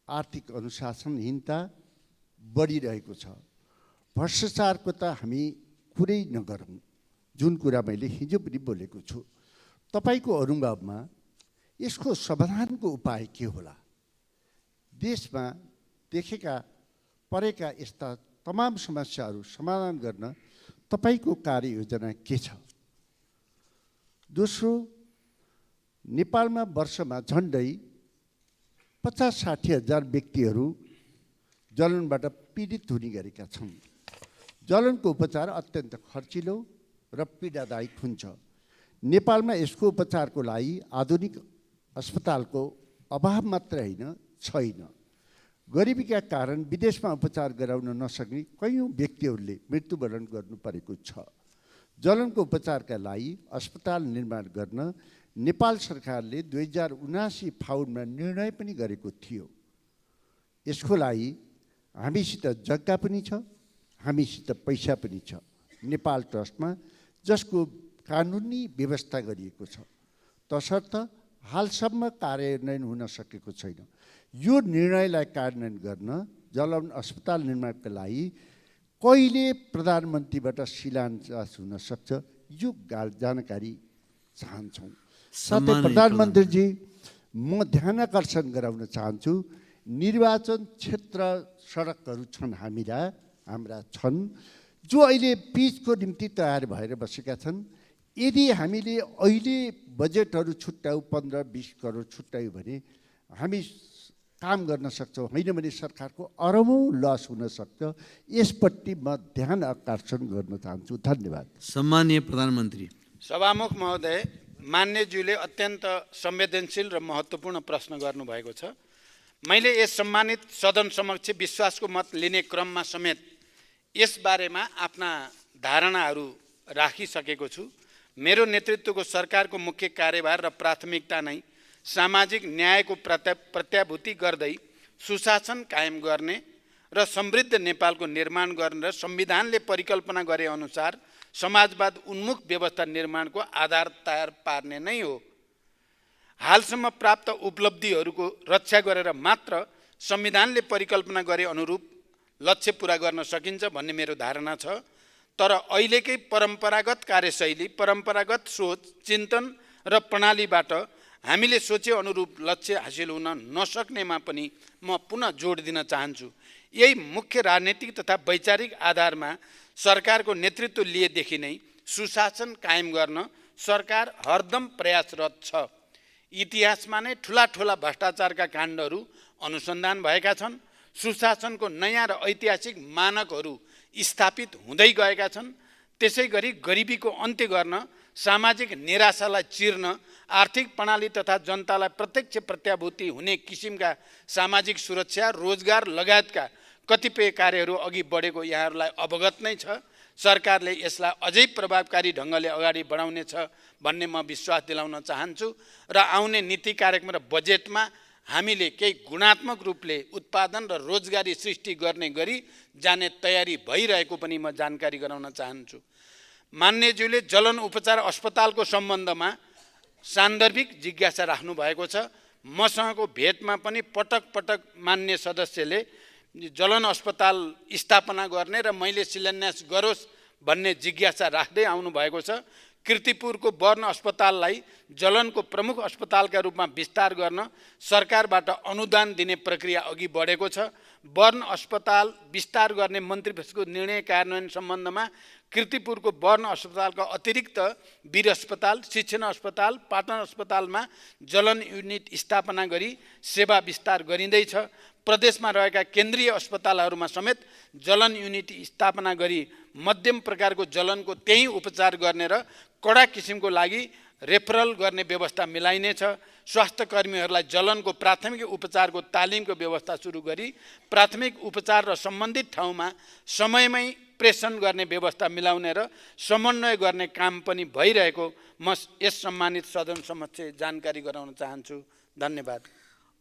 आर्थिक अनुशासनहीनता बढिरहेको छ। भ्रष्टाचारको त हामी कुरै नगरौँ, जुन कुरा मैले हिजो पनि बोलेको छु। तपाईँको अनुभवमा यसको समाधानको उपाय के होला? देशमा देखेका परेका यस्ता तमाम समस्याहरू समाधान गर्न तपाईँको कार्ययोजना के छ? दोस्रो, नेपालमा वर्षमा झन्डै 50-60 हजार व्यक्तिहरू जलनबाट पीडित हुने गरेका छन्। जलनको उपचार अत्यन्त खर्चिलो र पीडादायक हुन्छ। नेपालमा यसको उपचारको लागि आधुनिक अस्पतालको अभाव मात्र होइन, छैन। गरिबीका कारण विदेशमा उपचार गराउन नसक्ने कयौँ व्यक्तिहरूले मृत्युवरण गर्नु परेको छ। जलनको उपचारका लागि अस्पताल निर्माण गर्न नेपाल सरकारले 2079 फाउनमा निर्णय पनि गरेको थियो। यसको लागि हामीसित जग्गा पनि छ, हामीसित पैसा पनि छ नेपाल ट्रस्टमा, जसको कानुनी व्यवस्था गरिएको छ। तसर्थ हालसम्म कार्यान्वयन हुन सकेको छैन। यो निर्णयलाई कार्यान्वयन गर्न जलवन अस्पताल निर्माणका लागि कहिले प्रधानमन्त्रीबाट शिलान्यास हुन सक्छ, यो जानकारी चाहन्छौँ। साथै प्रधानमन्त्रीजी, म ध्यान आकर्षण गराउन चाहन्छु, निर्वाचन क्षेत्र सडकहरू छन् हाम्रा छन्, जो अहिले पिचको निम्ति तयार भएर बसेका छन्। यदि हामीले अहिले बजेटहरू छुट्यायौँ, 15-20 करोड छुट्यायौँ भने हामी काम गर्न सक्छौँ। होइन भने सरकारको अरबौँ लस हुन सक्छ। यसपट्टि म ध्यान आकर्षण गर्न चाहन्छु। धन्यवाद। सम्माननीय प्रधानमन्त्री। सभामुख महोदय, मान्यज्यूले अत्यन्त संवेदनशील र महत्त्वपूर्ण प्रश्न गर्नुभएको छ। मैले यस सम्मानित सदन समक्ष विश्वासको मत लिने क्रममा समेत यसबारेमा आफ्ना धारणाहरू राखिसकेको छु। मेरो नेतृत्वको सरकारको मुख्य कार्यभार र प्राथमिकता नै सामाजिक न्यायको प्रत्याभूति गर्दै सुशासन कायम गर्ने र समृद्ध नेपालको निर्माण गर्ने र संविधानले परिकल्पना गरे अनुसार समाजवाद उन्मुख व्यवस्था निर्माणको आधार तयार पार्ने नै हो। हालसम्म प्राप्त उपलब्धिहरूको रक्षा गरेर मात्र संविधानले परिकल्पना गरे अनुरूप लक्ष्य पुरा गर्न सकिन्छ भन्ने मेरो धारणा छ। तर अहिलेकै परम्परागत कार्यशैली, परम्परागत सोच, चिन्तन र प्रणालीबाट हामीले सोचे अनुरूप लक्ष्य हासिल हुन नसक्नेमा पनि म पुनः जोड दिन चाहन्छु। यही मुख्य राजनीतिक तथा वैचारिक आधारमा सरकारको नेतृत्व लिएदेखि नै सुशासन कायम गर्न सरकार हरदम प्रयासरत छ। इतिहासमा नै ठुला ठुला भ्रष्टाचारका काण्डहरू अनुसन्धान भएका छन्। सुशासनको नयाँ र ऐतिहासिक मानकहरू स्थापित हुँदै गएका छन्। त्यसै गरी गरिबीको अन्त्य गर्न, सामाजिक निराशालाई चिर्न, आर्थिक प्रणाली तथा जनतालाई प्रत्यक्ष प्रत्याभूति हुने किसिमका सामाजिक सुरक्षा, रोजगार लगायतका कतिपय कार्यहरू अघि बढेको यहाँहरूलाई अवगत नै छ। सरकारले यसलाई अझै प्रभावकारी ढङ्गले अगाडि बढाउनेछ भन्ने म विश्वास दिलाउन चाहन्छु। र आउने नीति कार्यक्रम र बजेटमा हामीले केही गुणात्मक रूपले उत्पादन र रोजगारी सृष्टि गर्ने गरी जाने तयारी भइरहेको पनि म जानकारी गराउन चाहन्छु। मान्यज्यूले जलन उपचार अस्पतालको सम्बन्धमा सान्दर्भिक जिज्ञासा राख्नु भएको छ। मसँगको भेटमा पनि पटक पटक मान्य सदस्यले जलन अस्पताल स्थापना गर्ने र मैले शिलान्यास गरोस् भन्ने जिज्ञासा राख्दै आउनु भएको छ। कीर्तिपुरको वर्ण अस्पताललाई जलनको प्रमुख अस्पतालका रूपमा विस्तार गर्न सरकारबाट अनुदान दिने प्रक्रिया अघि बढेको छ। वर्ण अस्पताल विस्तार गर्ने मन्त्री परिषदको निर्णय कार्यान्वयन सम्बन्धमा कीर्तिपुरको वर्ण अस्पतालका अतिरिक्त वीर अस्पताल, शिक्षण अस्पताल, पाटन अस्पतालमा जलन युनिट स्थापना गरी सेवा विस्तार गरिँदैछ। प्रदेशमा रहेका केन्द्रीय अस्पतालहरूमा समेत जलन युनिट स्थापना गरी मध्यम प्रकारको जलनको त्यही उपचार गर्ने र कडा किसिमको लागि रेफरल गर्ने व्यवस्था मिलाइनेछ। स्वास्थ्य कर्मीहरूलाई जलनको प्राथमिक उपचारको तालिमको व्यवस्था सुरु गरी प्राथमिक उपचार र सम्बन्धित ठाउँमा समयमै प्रेषण गर्ने व्यवस्था मिलाउने र समन्वय गर्ने काम पनि भइरहेको म यस सम्मानित सदन समक्ष जानकारी गराउन चाहन्छु। धन्यवाद।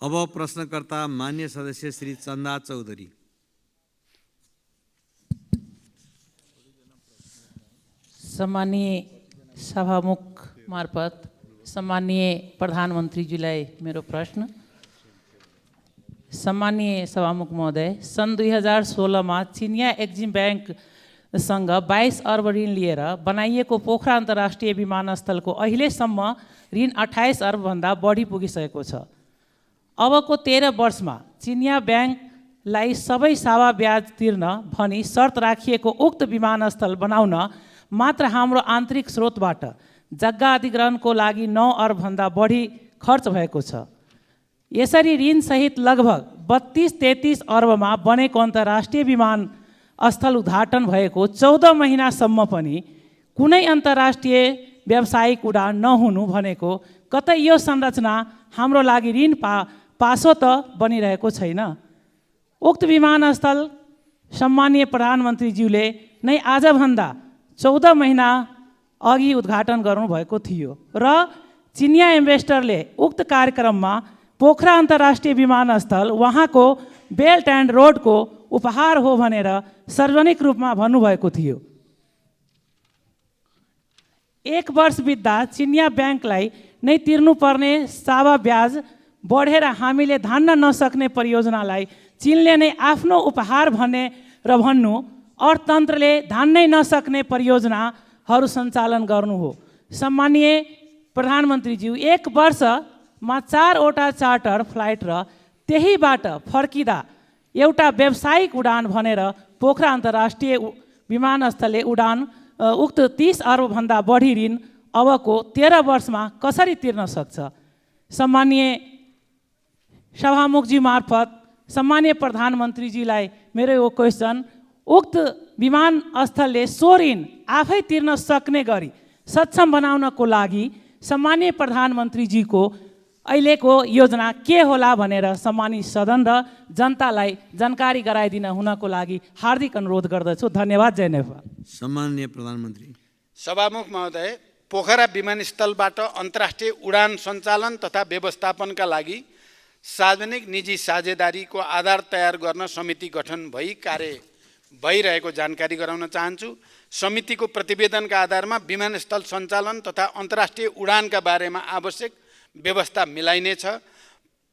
अब प्रश्नकर्ता मान्य सदस्य श्री चन्दा चौधरी। सम्मानीय सभामुख मार्फत सम्मानीय प्रधानमन्त्रीजीलाई मेरो प्रश्न। सम्मानीय सभामुख महोदय, सन् 2016 मा चिनिया एक्जिम ब्याङ्कसँग 22 अर्ब ऋण लिएर बनाइएको पोखरा अन्तर्राष्ट्रिय विमानस्थलको अहिलेसम्म ऋण 28 अर्बभन्दा बढी पुगिसकेको छ। अबको 13 वर्षमा चिनिया ब्याङ्कलाई सबै सावा ब्याज तिर्न भनी शर्त राखिएको उक्त विमानस्थल बनाउन मात्र हाम्रो आन्तरिक स्रोतबाट जग्गा अधिग्रहणको लागि 9 अर्बभन्दा बढी खर्च भएको छ। यसरी ऋणसहित लगभग 32-33 अर्बमा बनेको अन्तर्राष्ट्रिय विमानस्थल उद्घाटन भएको 14 महिनासम्म पनि कुनै अन्तर्राष्ट्रिय व्यावसायिक उडान नहुनु भनेको कतै यो संरचना हाम्रो लागि ऋण पासो त बनिरहेको छैन। उक्त विमानस्थल सम्मानीय प्रधानमन्त्रीज्यूले नै आजभन्दा 14 महिना अघि उद्घाटन गर्नुभएको थियो र चिनिया इन्भेस्टरले उक्त कार्यक्रममा पोखरा अन्तर्राष्ट्रिय विमानस्थल उहाँको बेल्ट एन्ड रोडको उपहार हो भनेर सार्वजनिक रूपमा भन्नुभएको थियो। 1 वर्ष बित्दा चिनिया ब्याङ्कलाई नै तिर्नुपर्ने सावा ब्याज बढेर हामीले धान्न नसक्ने परियोजनालाई चीनले नै आफ्नो उपहार भने र भन्नु अर्थतन्त्रले धान्नै नसक्ने परियोजनाहरू सञ्चालन गर्नु हो। सम्मानीय प्रधानमन्त्रीज्यू, 1 वर्षमा 4वटा चार्टर फ्लाइट र त्यहीबाट फर्किँदा एउटा व्यावसायिक उडान भनेर पोखरा अन्तर्राष्ट्रिय विमानस्थलले उडान उक्त 30 अर्बभन्दा बढी ऋण अबको 13 वर्षमा कसरी तिर्न सक्छ? सम्मानीय सभामुखजी मार्फत सम्मानीय प्रधानमन्त्रीजीलाई मेरो यो क्वेसन, उक्त विमानस्थलले सो ऋण आफै तिर्न सक्ने गरी सक्षम बनाउनको लागि सम्मानीय प्रधानमन्त्रीजीको अहिलेको योजना के होला भनेर सम्मानित सदन र जनतालाई जानकारी गराइदिन हुनको लागि हार्दिक अनुरोध गर्दछु। धन्यवाद। जय नेपाल। सम्माननीय प्रधानमन्त्री। सभामुख महोदय, पोखरा विमानस्थलबाट अन्तर्राष्ट्रिय उडान सञ्चालन तथा व्यवस्थापनका लागि सार्वजनिक निजी साझेदारीको आधार तयार गर्न समिति गठन भई कार्य भइरहेको जानकारी गराउन चाहन्छु। समितिको प्रतिवेदनका आधारमा विमानस्थल सञ्चालन तथा अन्तर्राष्ट्रिय उडानका बारेमा आवश्यक व्यवस्था मिलाइनेछ।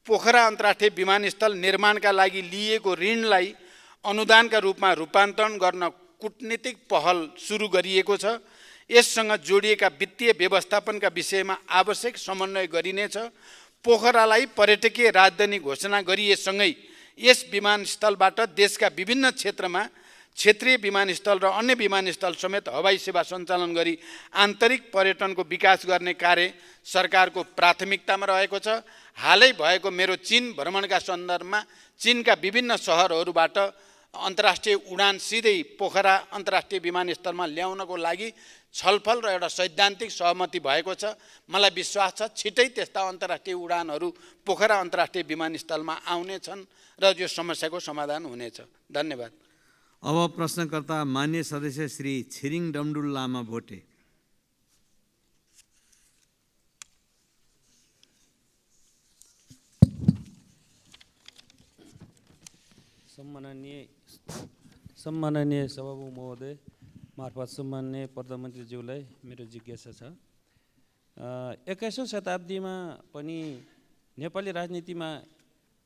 पोखरा अन्तर्राष्ट्रिय विमानस्थल निर्माणका लागि लिएको ऋणलाई अनुदानका रूपमा रूपान्तरण गर्न कूटनीतिक पहल सुरु गरिएको छ। यससँग जोडिएका वित्तीय व्यवस्थापनका विषयमा आवश्यक समन्वय गरिनेछ। पोखरालाई पर्यटकीय राजधानी घोषणा गरिएसँगै यस विमानस्थलबाट देशका विभिन्न क्षेत्रमा क्षेत्रीय विमानस्थल र अन्य विमानस्थल समेत हवाई सेवा सञ्चालन गरी आन्तरिक पर्यटनको विकास गर्ने कार्य सरकारको प्राथमिकतामा रहेको छ। हालै भएको मेरो चीन भ्रमणका सन्दर्भमा चीनका विभिन्न सहरहरूबाट अन्तर्राष्ट्रिय उडान सिधै पोखरा अन्तर्राष्ट्रिय विमानस्थलमा ल्याउनको लागि छलफल र एउटा सैद्धान्तिक सहमति भएको छ। मलाई विश्वास छ छिटै त्यस्ता अन्तर्राष्ट्रिय उडानहरू पोखरा अन्तर्राष्ट्रिय विमानस्थलमा आउनेछन् र यो समस्याको समाधान हुनेछ। धन्यवाद। अब प्रश्नकर्ता मान्य सदस्य श्री छिरिङ डमडुल लामा भोटे। सम्माननीय सभामुख महोदय मार्फत सम्माननीय प्रधानमन्त्रीज्यूलाई मेरो जिज्ञासा छ। 21औं शताब्दीमा पनि नेपाली राजनीतिमा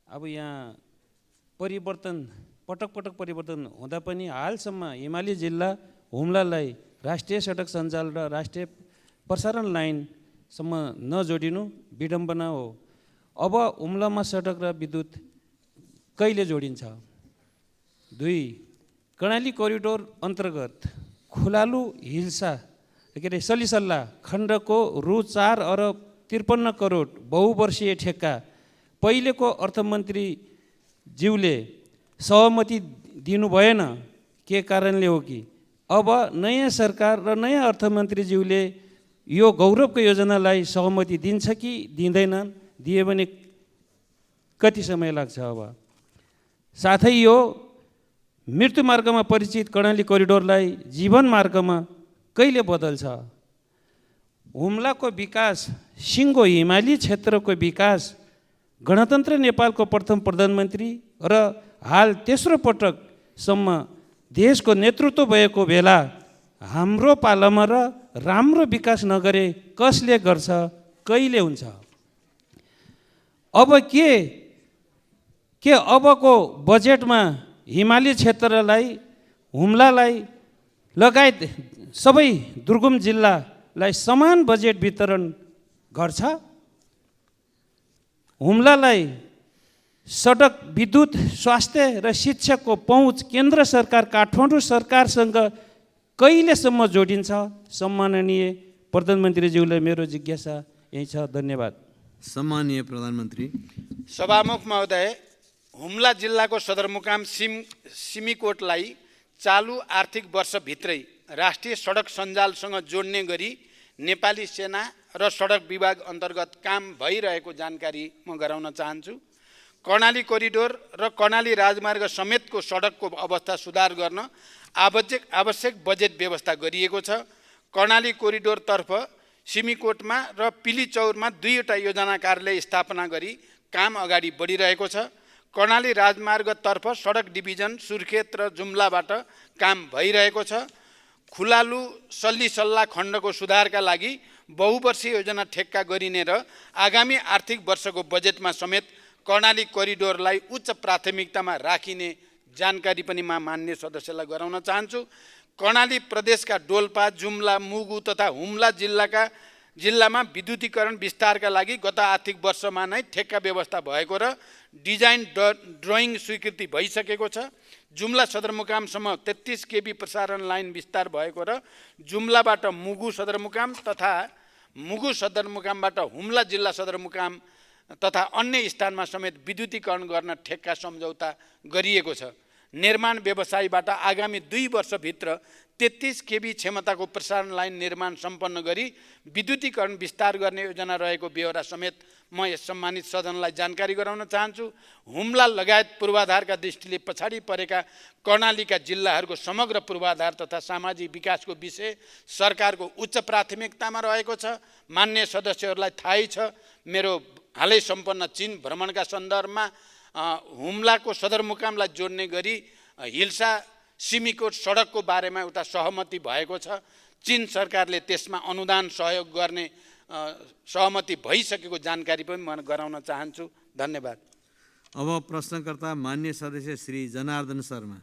अब यहाँ परिवर्तन पटक परिवर्तन हुँदा पनि हालसम्म हिमाली जिल्ला हुम्लालाई राष्ट्रिय सडक सञ्जाल र राष्ट्रिय प्रसारण लाइनसम्म नजोडिनु विडम्बना हो। अब हुम्लामा सडक र विद्युत कहिले जोडिन्छ? 2, कर्णाली कोरिडोर अन्तर्गत खुलालु हिल्सा सलिसल्ला खण्डको रु 4 अर्ब 53 करोड बहुवर्षीय ठेक्का पहिलेको अर्थमन्त्री ज्यूले सहमति दिनु भएन, के कारणले हो कि अब नयाँ सरकार र नयाँ अर्थमन्त्रीज्यूले यो गौरवको योजनालाई सहमति दिन्छ कि दिँदैनन्, दिए भने कति समय लाग्छ? अब साथै यो मृत्यु मार्गमा परिचित कर्णाली कोरिडोरलाई जीवन मार्गमा कहिले बदल्छ? हुम्लाको विकास, सिङ्गो हिमाली क्षेत्रको विकास गणतन्त्र नेपालको प्रथम प्रधानमन्त्री र हाल तेस्रो पटकसम्म देशको नेतृत्व भएको बेला हाम्रो पालामा र राम्रो विकास नगरे कसले गर्छ, कहिले हुन्छ? अब के अबको बजेटमा हिमाली क्षेत्रलाई, हुम्लालाई लगायत सबै दुर्गम जिल्लालाई समान बजेट वितरण गर्छ? हुम्लालाई सडक, विद्युत, स्वास्थ्य र शिक्षाको पहुँच केन्द्र सरकार, काठमाडौँ सरकारसँग कहिलेसम्म जोडिन्छ? सम्माननीय प्रधानमन्त्रीज्यूलाई मेरो जिज्ञासा यही छ। धन्यवाद। सम्माननीय प्रधानमन्त्री। सभामुख महोदय, हुम्ला जिल्लाको सदरमुकाम सिमीकोटलाई चालु आर्थिक वर्षभित्रै राष्ट्रिय सडक सञ्जालसँग जोड्ने गरी नेपाली सेना र सडक विभाग अन्तर्गत काम भइरहेको जानकारी म गराउन चाहन्छु। कर्णाली कोरिडोर र कर्णाली राजमार्ग समेतको सडकको अवस्था सुधार गर्न आवश्यक बजेट व्यवस्था गरिएको छ। कर्णाली कोरिडोरतर्फ सिमीकोटमा र पिलीचौरमा 2वटा योजना कार्यालय स्थापना गरी काम अगाडि बढिरहेको छ। कर्णाली राजमार्गतर्फ सडक डिभिजन सुर्खेत र जुम्लाबाट काम भइरहेको छ। खुलालु सल्ली सल्ला खण्डको सुधारका लागि बहुवर्षीय योजना ठेक्का गरिने र आगामी आर्थिक वर्षको बजेटमा समेत कर्णाली कोरिडोरलाई उच्च प्राथमिकतामा राखिने जानकारी पनि म मान्य सदस्यलाई गराउन चाहन्छु। कर्णाली प्रदेशका डोल्पा, जुम्ला, मुगु तथा हुम्ला जिल्लामा विद्युतीकरण विस्तारका लागि गत आर्थिक वर्षमा नै ठेक्का व्यवस्था भएको र डिजाइन ड्रइङ स्वीकृति भइसकेको छ। जुम्ला सदरमुकामसम्म 33 केबी प्रसारण लाइन विस्तार भएको र जुम्लाबाट मुगु सदरमुकाम तथा मुगु सदरमुकामबाट हुम्ला जिल्ला सदरमुकाम तथा अन्य स्थानमा समेत विद्युतीकरण गर्न ठेक्का सम्झौता गरिएको छ। निर्माण व्यवसायीबाट आगामी 2 वर्षभित्र 33 केबी क्षमताको प्रसारण लाइन निर्माण सम्पन्न गरी विद्युतीकरण विस्तार गर्ने योजना रहेको बेहोरा समेत म यस सम्मानित सदनलाई जानकारी गराउन चाहन्छु। हुम्ला लगायत पूर्वाधारका दृष्टिले पछाडि परेका कर्णालीका जिल्लाहरूको समग्र पूर्वाधार तथा सामाजिक विकासको विषय सरकारको उच्च प्राथमिकतामा रहेको छ। मान्य सदस्यहरूलाई थाहै छ, मेरो हालै सम्पन्न चीन भ्रमणका सन्दर्भमा हुम्लाको सदरमुकामलाई जोड्ने गरी हिल्सा सिमीकोट सडकको बारेमा एउटा सहमति भएको छ। चीन सरकारले त्यसमा अनुदान सहयोग गर्ने सहमति भइसकेको जानकारी पनि म गराउन चाहन्छु। धन्यवाद। अब प्रश्नकर्ता मान्य सदस्य श्री जनार्दन शर्मा।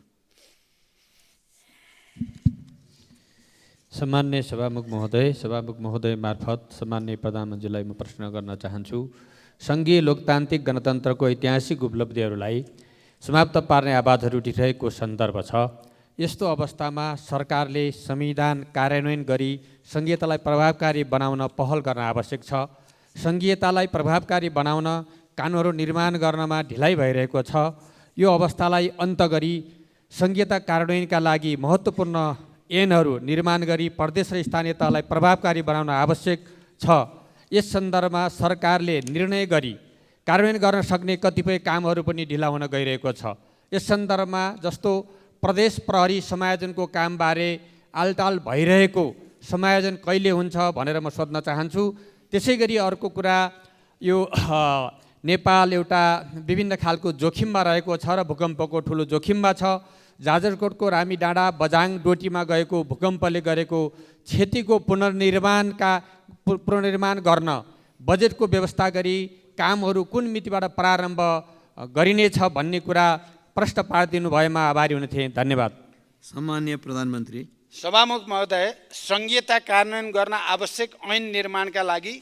सम्मान्य सभामुख महोदय मार्फत सम्मान्य प्रधानमन्त्रीलाई म प्रश्न गर्न चाहन्छु। सङ्घीय लोकतान्त्रिक गणतन्त्रको ऐतिहासिक उपलब्धिहरूलाई समाप्त पार्ने आवाजहरू उठिरहेको सन्दर्भ छ। यस्तो अवस्थामा सरकारले संविधान कार्यान्वयन गरी सङ्घीयतालाई प्रभावकारी बनाउन पहल गर्न आवश्यक छ। सङ्घीयतालाई प्रभावकारी बनाउन कानुनहरू निर्माण गर्नमा ढिलाइ भइरहेको छ। यो अवस्थालाई अन्त गरी सङ्घीयता कार्यान्वयनका लागि महत्त्वपूर्ण ऐनहरू निर्माण गरी प्रदेश र स्थानीय तहलाई प्रभावकारी बनाउन आवश्यक छ। यस सन्दर्भमा सरकारले निर्णय गरी कार्यान्वयन गर्न सक्ने कतिपय कामहरू पनि ढिला हुन गइरहेको छ। यस सन्दर्भमा जस्तो प्रदेश प्रहरी समायोजनको कामबारे आलटाल भइरहेको समायोजन कहिले हुन्छ भनेर म सोध्न चाहन्छु। त्यसै गरी अर्को कुरा, यो नेपाल एउटा विभिन्न खालको जोखिममा रहेको छ र भूकम्पको ठुलो जोखिममा छ। जाजरकोटको रामी डाँडा, बझाङ डोटीमा गएको भूकम्पले गरेको क्षतिको पुनर्निर्माण गर्न बजेटको व्यवस्था गरी कामहरू कुन मितिबाट प्रारम्भ गरिनेछ भन्ने कुरा प्रश्न पारिदिनु भएमा आभारी हुने थिएँ। धन्यवाद। सम्माननीय प्रधानमन्त्री। सभामुख महोदय, सङ्घीयता कार्यान्वयन गर्न आवश्यक ऐन निर्माणका लागि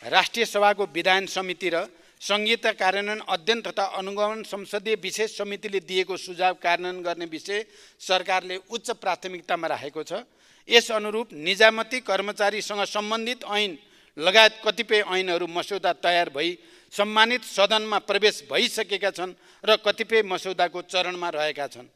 राष्ट्रिय सभाको विधान समिति र सङ्घीयता कार्यान्वयन अध्ययन तथा अनुगमन संसदीय विशेष समितिले दिएको सुझाव कार्यान्वयन गर्ने विषय सरकारले उच्च प्राथमिकतामा राखेको छ। यस अनुरूप निजामती कर्मचारीसँग सम्बन्धित ऐन लगायत कतिपय ऐनहरू मस्यौदा तयार भई सम्मानित सदनमा प्रवेश भइसकेका छन् र कतिपय मस्यौदाको चरणमा रहेका छन्।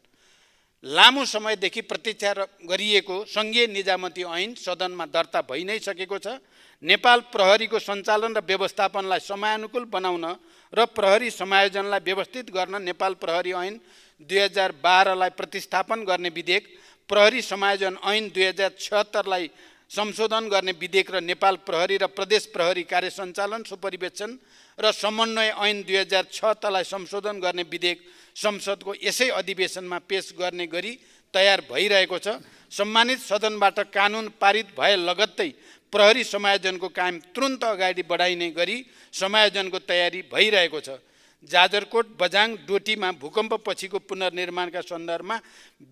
लामो समयदेखि प्रतीक्षा गरिएको सङ्घीय निजामती ऐन सदनमा दर्ता भइ नै सकेको छ। नेपाल प्रहरीको सञ्चालन र व्यवस्थापनलाई समयानुकूल बनाउन र प्रहरी समायोजनलाई व्यवस्थित गर्न नेपाल प्रहरी ऐन 2012लाई प्रतिस्थापन गर्ने विधेयक, प्रहरी समायोजन ऐन 2076लाई संशोधन गर्ने विधेयक र नेपाल प्रहरी र प्रदेश प्रहरी कार्य सञ्चालन सुपरिवेक्षण र समन्वय ऐन 2006लाई संशोधन गर्ने विधेयक संसदको यसै अधिवेशनमा पेश गर्ने गरी तयार भइरहेको छ। सम्मानित सदनबाट कानुन पारित भए लगत्तै प्रहरी समायोजनको काम तुरुन्त अगाडि बढाइने गरी समायोजनको तयारी भइरहेको छ। जाजरकोट, बझाङ, डोटीमा भूकम्प पछिको पुनर्निर्माणका सन्दर्भमा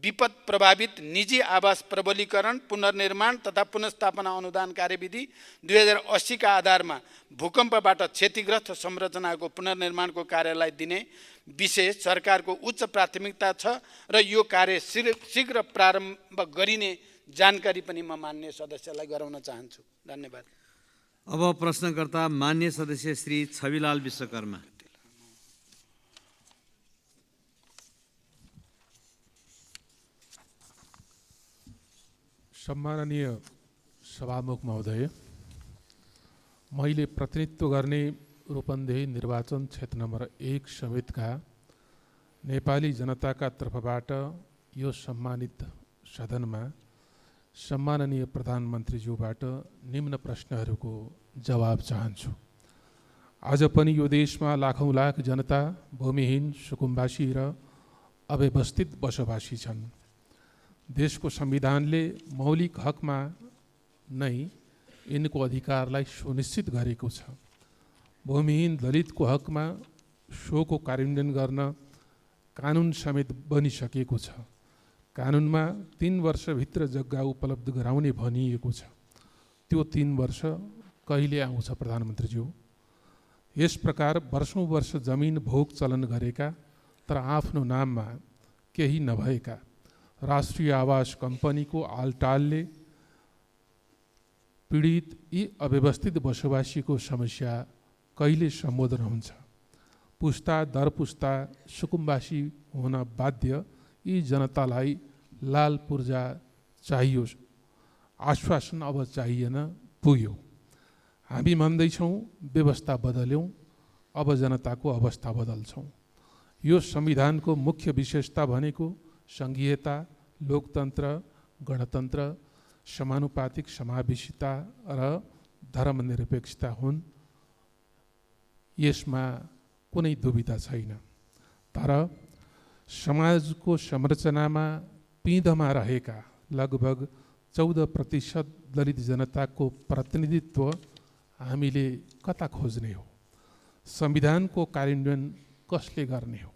विपद प्रभावित निजी आवास प्रबलीकरण, पुनर्निर्माण तथा पुनर्स्थापना अनुदान कार्यविधि 2080 का आधारमा भूकम्पबाट क्षतिग्रस्त संरचनाको पुनर्निर्माणको कार्यलाई दिने विषय सरकारको उच्च प्राथमिकता छ र यो कार्य शीघ्र प्रारम्भ गरिने जानकारी पनि म मान्य सदस्यलाई गराउन चाहन्छु। धन्यवाद। अब प्रश्नकर्ता मान्य सदस्य श्री छविलाल विश्वकर्मा। सम्माननीय सभामुख महोदय, मैले प्रतिनिधित्व गर्ने रूपन्देही निर्वाचन क्षेत्र नम्बर 1 समेतका नेपाली जनताका तर्फबाट यो सम्मानित सदनमा सम्माननीय प्रधानमन्त्रीज्यूबाट निम्न प्रश्नहरूको जवाब चाहन्छु। आज पनि यो देशमा लाखौँ लाख जनता भूमिहीन, सुकुम्बासी र अव्यवस्थित बसोबासी छन्। देशको संविधानले मौलिक हकमा नै यिनको अधिकारलाई सुनिश्चित गरेको छ। भूमिहीन दलितको हकमा सोको कार्यान्वयन गर्न कानुन समेत बनिसकेको छ। कानुनमा 3 वर्षभित्र जग्गा उपलब्ध गराउने भनिएको छ। त्यो 3 वर्ष कहिले आउँछ प्रधानमन्त्रीज्यू? यस प्रकार वर्षौँ वर्ष जमिन भोग चलन गरेका तर आफ्नो नाममा केही नभएका राष्ट्रिय आवास कम्पनीको आलटालले पीडित यी अव्यवस्थित बसोबासीको समस्या कहिले सम्बोधन हुन्छ? पुस्ता दर पुस्ता सुकुम्बासी हुन बाध्य यी जनतालाई लाल पूर्जा चाहियो, आश्वासन अब चाहिएन, पुग्यो। हामी भन्दैछौँ व्यवस्था बदल्यौँ, अब जनताको अवस्था बदल्छौँ। यो संविधानको मुख्य विशेषता भनेको सङ्घीयता, लोकतन्त्र, गणतन्त्र, समानुपातिक समावेशिता र धर्मनिरपेक्षता हुन्। यसमा कुनै दुविधा छैन। तर समाजको संरचनामा पिँधमा रहेका लगभग 14% दलित जनताको प्रतिनिधित्व हामीले कता खोज्ने हो? संविधानको कार्यान्वयन कसले गर्ने हो?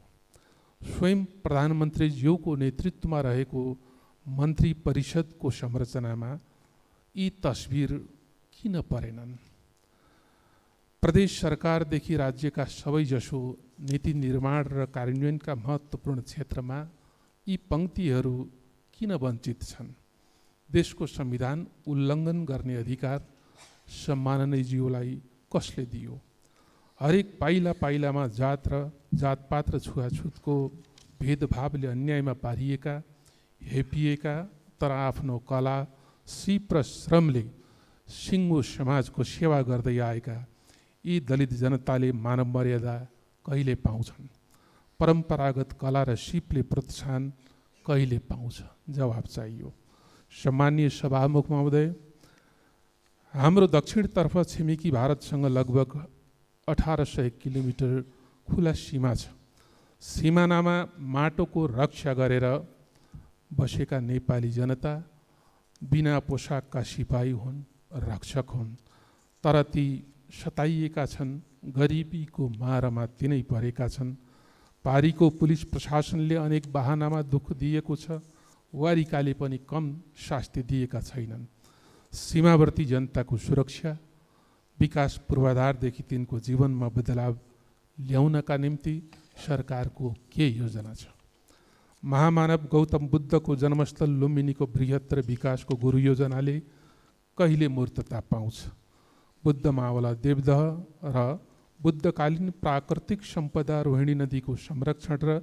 स्वयं प्रधानमन्त्रीज्यूको नेतृत्वमा रहेको मन्त्री परिषदको संरचनामा यी तस्बिर किन परेनन्? प्रदेश सरकारदेखि राज्यका सबैजसो नीति निर्माण र कार्यान्वयनका महत्त्वपूर्ण क्षेत्रमा यी पङ्क्तिहरू किन वञ्चित छन्? देशको संविधान उल्लङ्घन गर्ने अधिकार सम्माननीयज्यूलाई कसले दियो? हरेक पाइला पाइलामा जात र जातपात र छुवाछुतको भेदभावले अन्यायमा पारिएका, हेपिएका तर आफ्नो कला, सिप र श्रमले सिङ्गो समाजको सेवा गर्दै आएका यी दलित जनताले मानव मर्यादा कहिले पाउँछन्? परम्परागत कला र सिपले प्रोत्साहन कहिले पाउँछ? जवाब चाहियो। सम्माननीय सभामुख महोदय, हाम्रो दक्षिणतर्फ छिमेकी भारतसँग लगभग 1800 किलोमिटर खुला सीमा छ। सिमानामा माटोको रक्षा गरेर बसेका नेपाली जनता बिना पोसाकका सिपाही हुन्, रक्षक हुन्, तर ती सताइएका छन्, गरिबीको मारमा तिनै परेका छन्। पारीको पुलिस प्रशासनले अनेक बहानामा दुःख दिएको छ, वारिकाले पनि कम शास्ति दिएका छैनन्। सीमावर्ती जनताको सुरक्षा, विकास पूर्वाधारदेखि तिनको जीवनमा बदलाव ल्याउनका निम्ति सरकारको के योजना छ? महामानव गौतम बुद्धको जन्मस्थल लुम्बिनीको बृहत्तर विकासको गुरु योजनाले कहिले मूर्तता पाउँछ? बुद्ध मावला देवदह र बुद्धकालीन प्राकृतिक सम्पदा रोहिणी नदीको संरक्षण र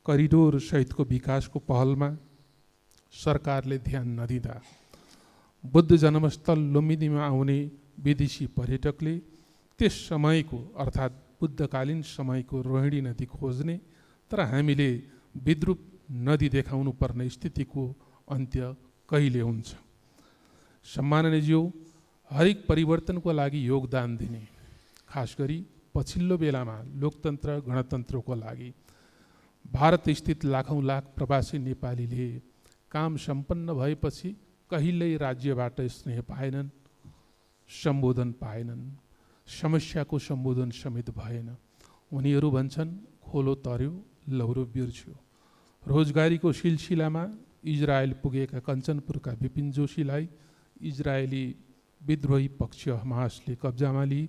करिडोर सहितको विकासको पहलमा सरकारले ध्यान नदिँदा बुद्ध जन्मस्थल लुम्बिनीमा आउने विदेशी पर्यटकले त्यस समयको अर्थात् बुद्धकालीन समयको रोहिणी नदी खोज्ने, तर हामीले विद्रूप नदी देखाउनु पर्ने स्थितिको अन्त्य कहिले हुन्छ? सम्माननीयज्यू, हरेक परिवर्तनको लागि योगदान दिने, खास गरी पछिल्लो बेलामा लोकतन्त्र गणतन्त्रको लागि भारत स्थित लाखौँ लाख प्रवासी नेपालीले काम सम्पन्न भएपछि कहिल्यै राज्यबाट स्नेह पाएनन्, सम्बोधन पाएनन्, समस्याको सम्बोधन समेत भएन। उनीहरू भन्छन् खोलो तर्यो लौरो बिर्स्यो। रोजगारीको सिलसिलामा इजरायल पुगेका कञ्चनपुरका विपिन जोशीलाई इजरायली विद्रोही पक्ष हमासले कब्जामा लिई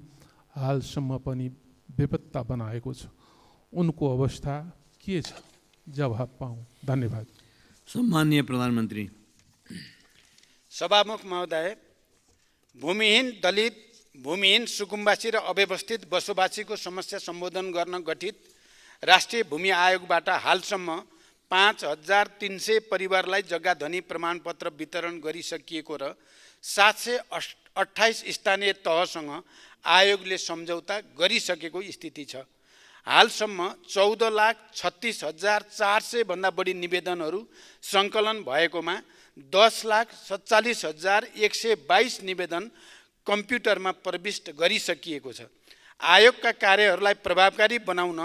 हालसम्म पनि बेपत्ता बनाएको छ। उनको अवस्था के छ? जवाब पाऊँ। धन्यवाद। सम्माननीय प्रधानमन्त्री। सभामुख महोदय, भूमिहीन दलित, भूमिहीन सुकुम्बासी र अव्यवस्थित बसोबासीको समस्या सम्बोधन गर्न गठित राष्ट्रिय भूमि आयोगबाट हालसम्म 5300 परिवारलाई जग्गा धनी प्रमाणपत्र वितरण गरिसकिएको र 728 स्थानीय तहसँग आयोगले सम्झौता गरिसकेको स्थिति छ। हालसम्म 14,36,400 भन्दा बढी निवेदनहरू सङ्कलन भएकोमा 10,47,122 निवेदन कम्प्युटरमा प्रविष्ट गरिसकिएको छ। आयोगका कार्यहरूलाई प्रभावकारी बनाउन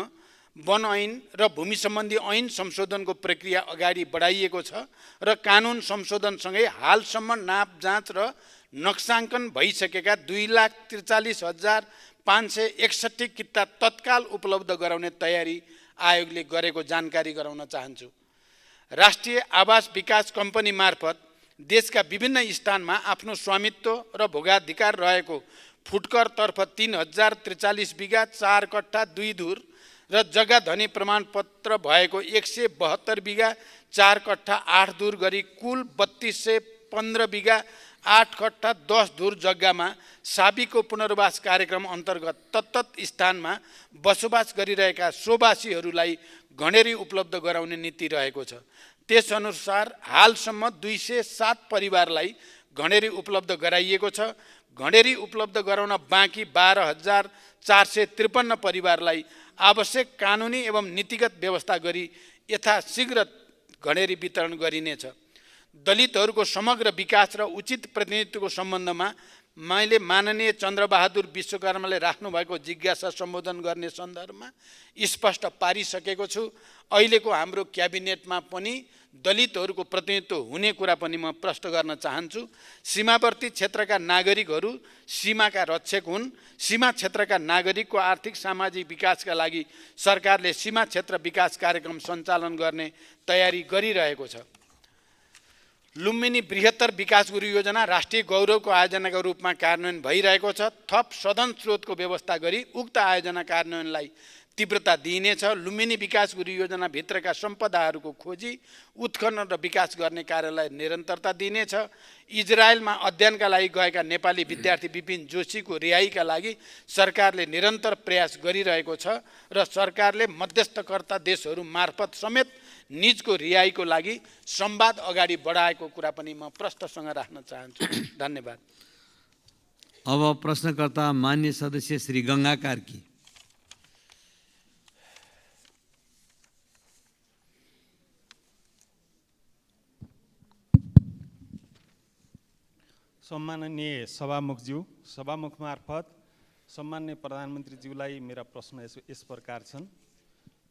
वन ऐन र भूमि सम्बन्धी ऐन संशोधनको प्रक्रिया अगाडि बढाइएको छ र कानुन संशोधनसँगै हालसम्म नाप जाँच र नक्साङ्कन भइसकेका 2,43,561 किता तत्काल उपलब्ध गराउने तयारी आयोगले गरेको जानकारी गराउन चाहन्छु। राष्ट्रिय आवास विकास कम्पनी मार्फत देशका विभिन्न स्थानमा आफ्नो स्वामित्व र भोगाधिकार रहेको फुटकरतर्फ 3,043 बिघा 4 कट्ठा 2 धुर र जग्गा धनी प्रमाणपत्र भएको 172 बिघा 4 कट्ठा 8 धुर गरी कुल 3215 बिघा 8 कट्ठा 10 धुर जग्गामा साबीको पुनर्वास कार्यक्रम अन्तर्गत तत्त स्थानमा बसोबास गरिरहेका सोबासीहरूलाई घणेरी उपलब्ध गराउने नीति रहेको छ। त्यसअनुसार हालसम्म 207 परिवारलाई घणेरी उपलब्ध गराइएको छ। घणेरी उपलब्ध गराउन बाँकी 12,453 परिवारलाई आवश्यक कानुनी एवं नीतिगत व्यवस्था गरी यथाशीघ्र घणेरी वितरण गरिनेछ। दलितहरूको समग्र विकास र उचित प्रतिनिधित्वको सम्बन्धमा मैले माननीय चन्द्रबहादुर विश्वकर्माले राख्नुभएको जिज्ञासा सम्बोधन गर्ने सन्दर्भमा स्पष्ट पारिसकेको छु। अहिलेको हाम्रो क्याबिनेटमा पनि दलितहरूको प्रतिनिधित्व हुने कुरा पनि म प्रश्न गर्न चाहन्छु। सीमावर्ती क्षेत्रका नागरिकहरू सीमाका रक्षक हुन्। सीमा क्षेत्रका नागरिकको आर्थिक सामाजिक विकासका लागि सरकारले सीमा क्षेत्र विकास कार्यक्रम सञ्चालन गर्ने तयारी गरिरहेको छ। लुम्बिनी बृहत्तर विकास गुरु योजना राष्ट्रिय गौरवको आयोजनाको रूपमा कार्यान्वयन भइरहेको छ। थप सदन स्रोतको व्यवस्था गरी उक्त आयोजना कार्यान्वयनलाई तीव्रता दिइनेछ। लुम्बिनी विकास गुरु योजनाभित्रका सम्पदाहरूको खोजी, उत्खनन र विकास गर्ने कार्यलाई निरन्तरता दिइनेछ। इजरायलमा अध्ययनका लागि गएका नेपाली विद्यार्थी विपिन जोशीको रिहाईका लागि सरकारले निरन्तर प्रयास गरिरहेको छ र सरकारले मध्यस्थकर्ता देशहरू मार्फत समेत निजको रिहाईको लागि संवाद अगाडि बढाएको कुरा पनि म प्रश्नसँग राख्न चाहन्छु। धन्यवाद। अब प्रश्नकर्ता मान्य सदस्य श्री गङ्गा कार्की। सम्माननीय सभामुखज्यू, सभामुख मार्फत सम्माननीय प्रधानमन्त्रीज्यूलाई मेरा प्रश्न यस प्रकार छन्।